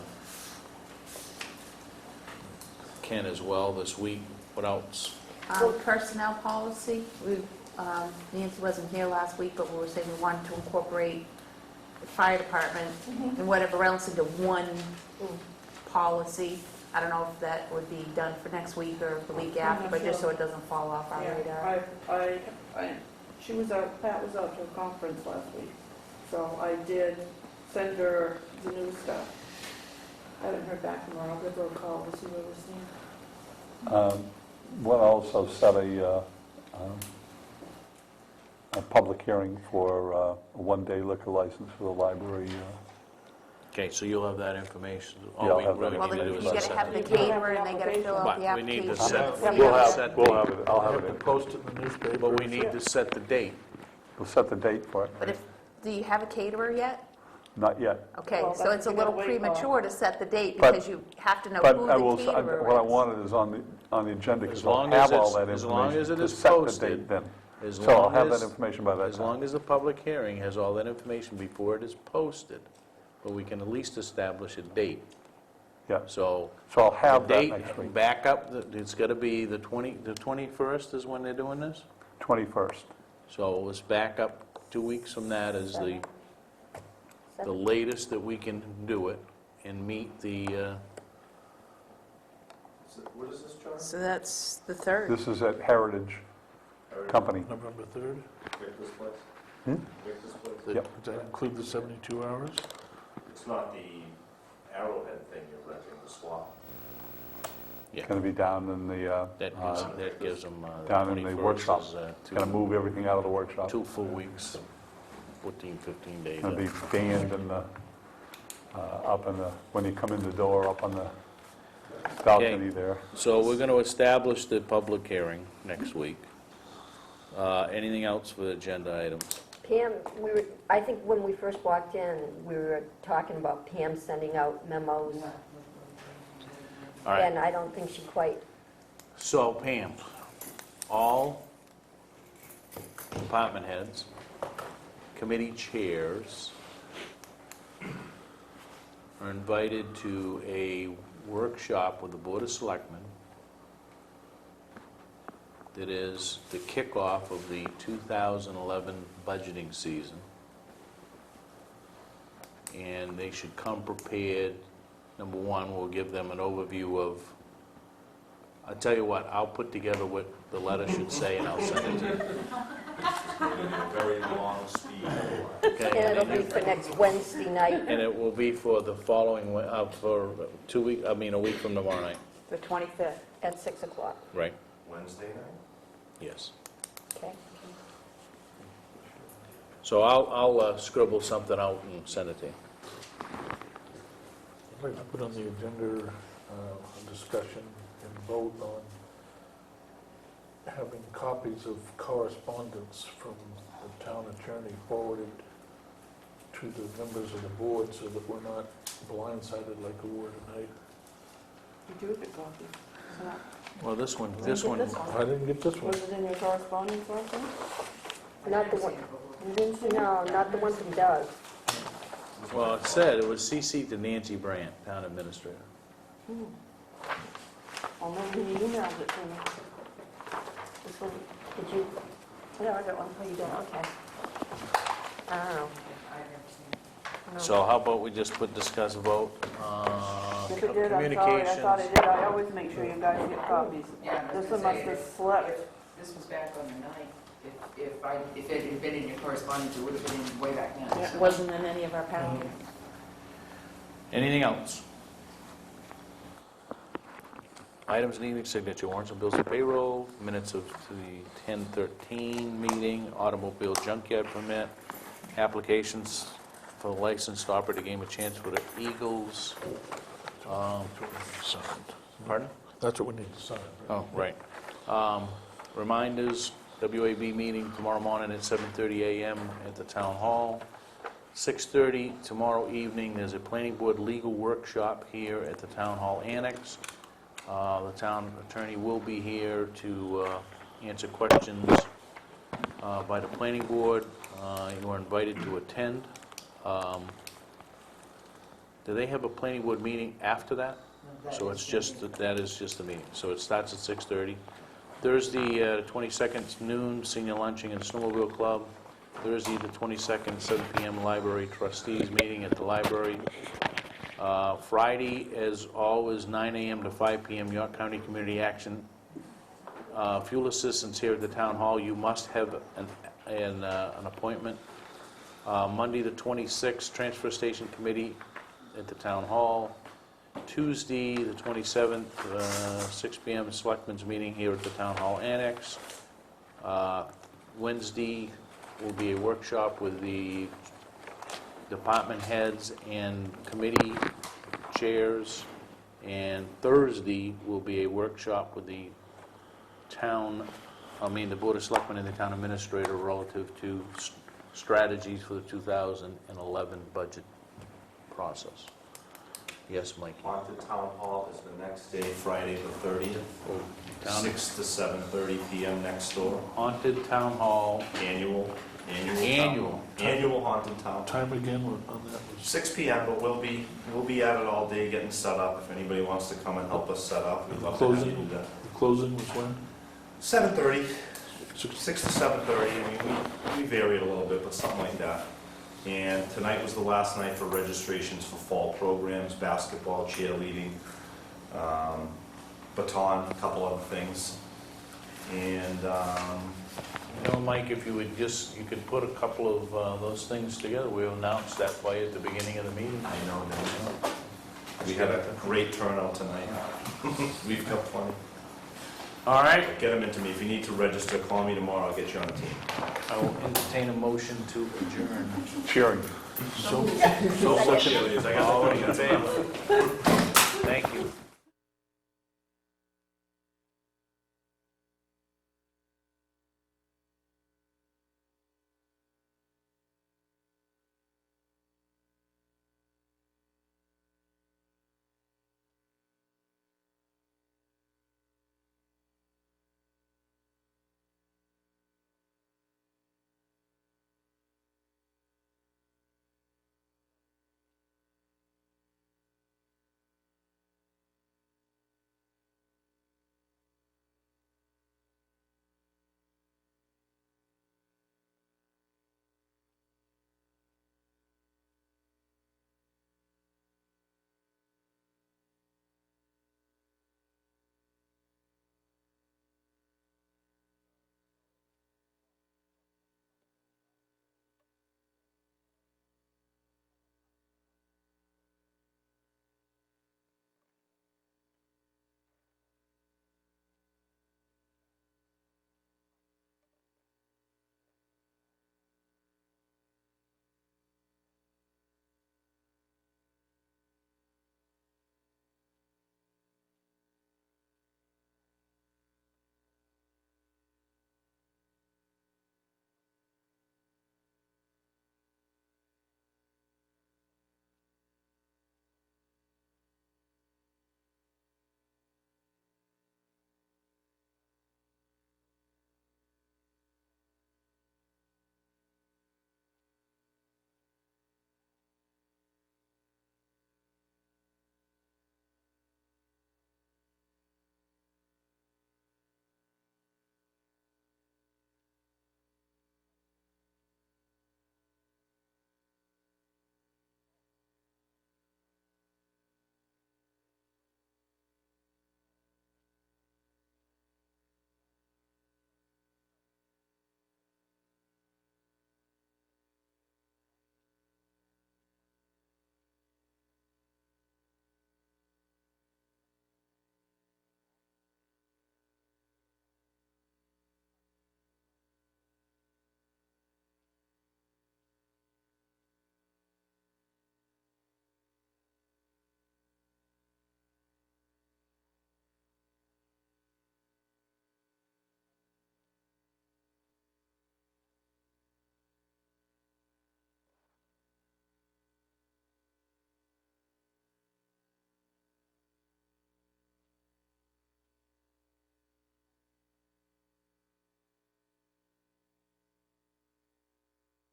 Ken as well this week. What else? Personnel policy, Nancy wasn't here last week, but we were saying we wanted to incorporate the fire department and whatever else into one policy. I don't know if that would be done for next week or the week after, but just so it doesn't fall off our radar. She was out, Pat was out to a conference last week, so I did send her the new stuff. I haven't heard back from her, I'll give her a call to see where we're seeing. We'll also set a public hearing for a one-day liquor license for the library. Okay, so you'll have that information. Yeah, All I'll we have that really Well, need to do you is gotta set have the the date. caterer and they gotta fill out the But we need to application. set, We'll have it, I'll I have have to it. post it in the newspaper. but we need to set the date. We'll set the date for it. But do you have a caterer yet? Not yet. Okay, Well, so that's it's a what we little gotta wait for. premature to set the date But- because you have to know But who I will, the caterer what I is. wanted is on the agenda, As because I'll long as have all it's- that as long as information it to is set the posted, date then. As So I'll long have that as- information by that As long time. as the public hearing has all that information before it is posted, but we can at least establish a date. Yeah, So so I'll have the that date, next week, back up, it's got to be the 21st is when they're doing this? 21st. So let's back up 2 weeks from that as the latest that we can do it and meet the, What is this, John? So that's the 3rd. This is at Heritage Company. November 3rd? Victor's place? Hmm? Victor's place? Yep. Does that include the 72 hours? It's not the Arrowhead thing you're renting, the swap. yeah, Going to be down in the, that gives them, down in the 21st workshop. is, going to move everything out of the workshop. 2 full weeks, 14, 15 days. Going to be banned in the, up in the, when you come in the door, up on the balcony there. So we're going to establish the public hearing next week. Anything else for the agenda items? Pam, I think when we first walked in, we were talking about Pam sending out memos, All right, and I don't think she quite, so Pam, all department heads, committee chairs are invited to a workshop with the Board of Selectmen that is the kickoff of the 2011 budgeting season. And they should come prepared. Number one, we'll give them an overview of, I'll tell you what, I'll put together what the letter should say and I'll send it to you. Very long speed. Okay? and it'll be for next Wednesday night. And it will be for the following, for 2 weeks, a week from tomorrow night, The 25th. At 6 o'clock, right? Wednesday night? Yes. okay? So I'll scribble something out and send it to you. I'd like to put on the agenda a discussion and vote on having copies of correspondence from the town attorney forwarded to the members of the board so that we're not blindsided like we were tonight. You do get coffee. It's not- Well, this one, Did you get this one? I didn't get this one. Was it in your correspondence or something? Not the one, no, not the one from Doug. well, it said it was CC to Nancy Brandt, town administrator. Or maybe he emailed it to me. This one, did you, Yeah, I got one. oh, you did, okay. I don't know. No. So how about we just put discuss vote, If it did, I'm sorry, I communications? thought it did. I always make sure you guys get copies. Yeah, I was This gonna one must say, have slipped. This was back on the 9th. If it had been in your correspondence, it would have been in way back then. It wasn't in any of our packets. Anything else? Items needing signature, warrants and bills and payroll, minutes of the 10:13 meeting, automobile junkyard permit, applications for the licensed operator game of chance for the Eagles. That's what we need to sign. Pardon? That's what we need to sign. Oh, right. Reminders, WAB meeting tomorrow morning at 7:30 a.m. at the Town Hall. 6:30 tomorrow evening, there's a planning board legal workshop here at the Town Hall Annex. The town attorney will be here to answer questions by the planning board. You are invited to attend. Do they have a planning board meeting after that? So it's just, that is just the meeting. So it starts at 6:30. Thursday, 22nd, noon, senior lunching and snowmobile club. Thursday, the 22nd, 7 p.m., library trustees meeting at the library. Friday, as always, 9 a.m. to 5 p.m., York County Community Action. Fuel assistance here at the town hall, you must have an appointment. Monday, the 26th, transfer station committee at the town hall. Tuesday, the 27th, 6 p.m., selectmen's meeting here at the town hall annex. Wednesday will be a workshop with the department heads and committee chairs. And Thursday will be a workshop with the the Board of Selectmen and the town administrator relative to strategies for the 2011 budget process. Yes, Mike? Haunted Town Hall is the next day, Friday the 30th, Town- 6 to 7:30 p.m. next door. Haunted Town Hall. Annual Annual. Haunted Town. Time again on that was 6 p.m., but we'll be at it all day getting set up. If anybody wants to come and help us set up, we'd love to have you do that. the closing was when? 7:30, 6 to 7:30. I mean, we varied a little bit, but something like that. And tonight was the last night for registrations for fall programs, basketball, cheerleading, baton, a couple other things. And Mike, if you would you could put a couple of those things together. We'll announce that for you at the beginning of the meeting. I know that we had a great turnout tonight. We've got plenty. All right. Get them into me. If you need to register, call me tomorrow. I'll get you on the team. I will entertain a motion to adjourn. Cheering. So second. All in favor? Thank you.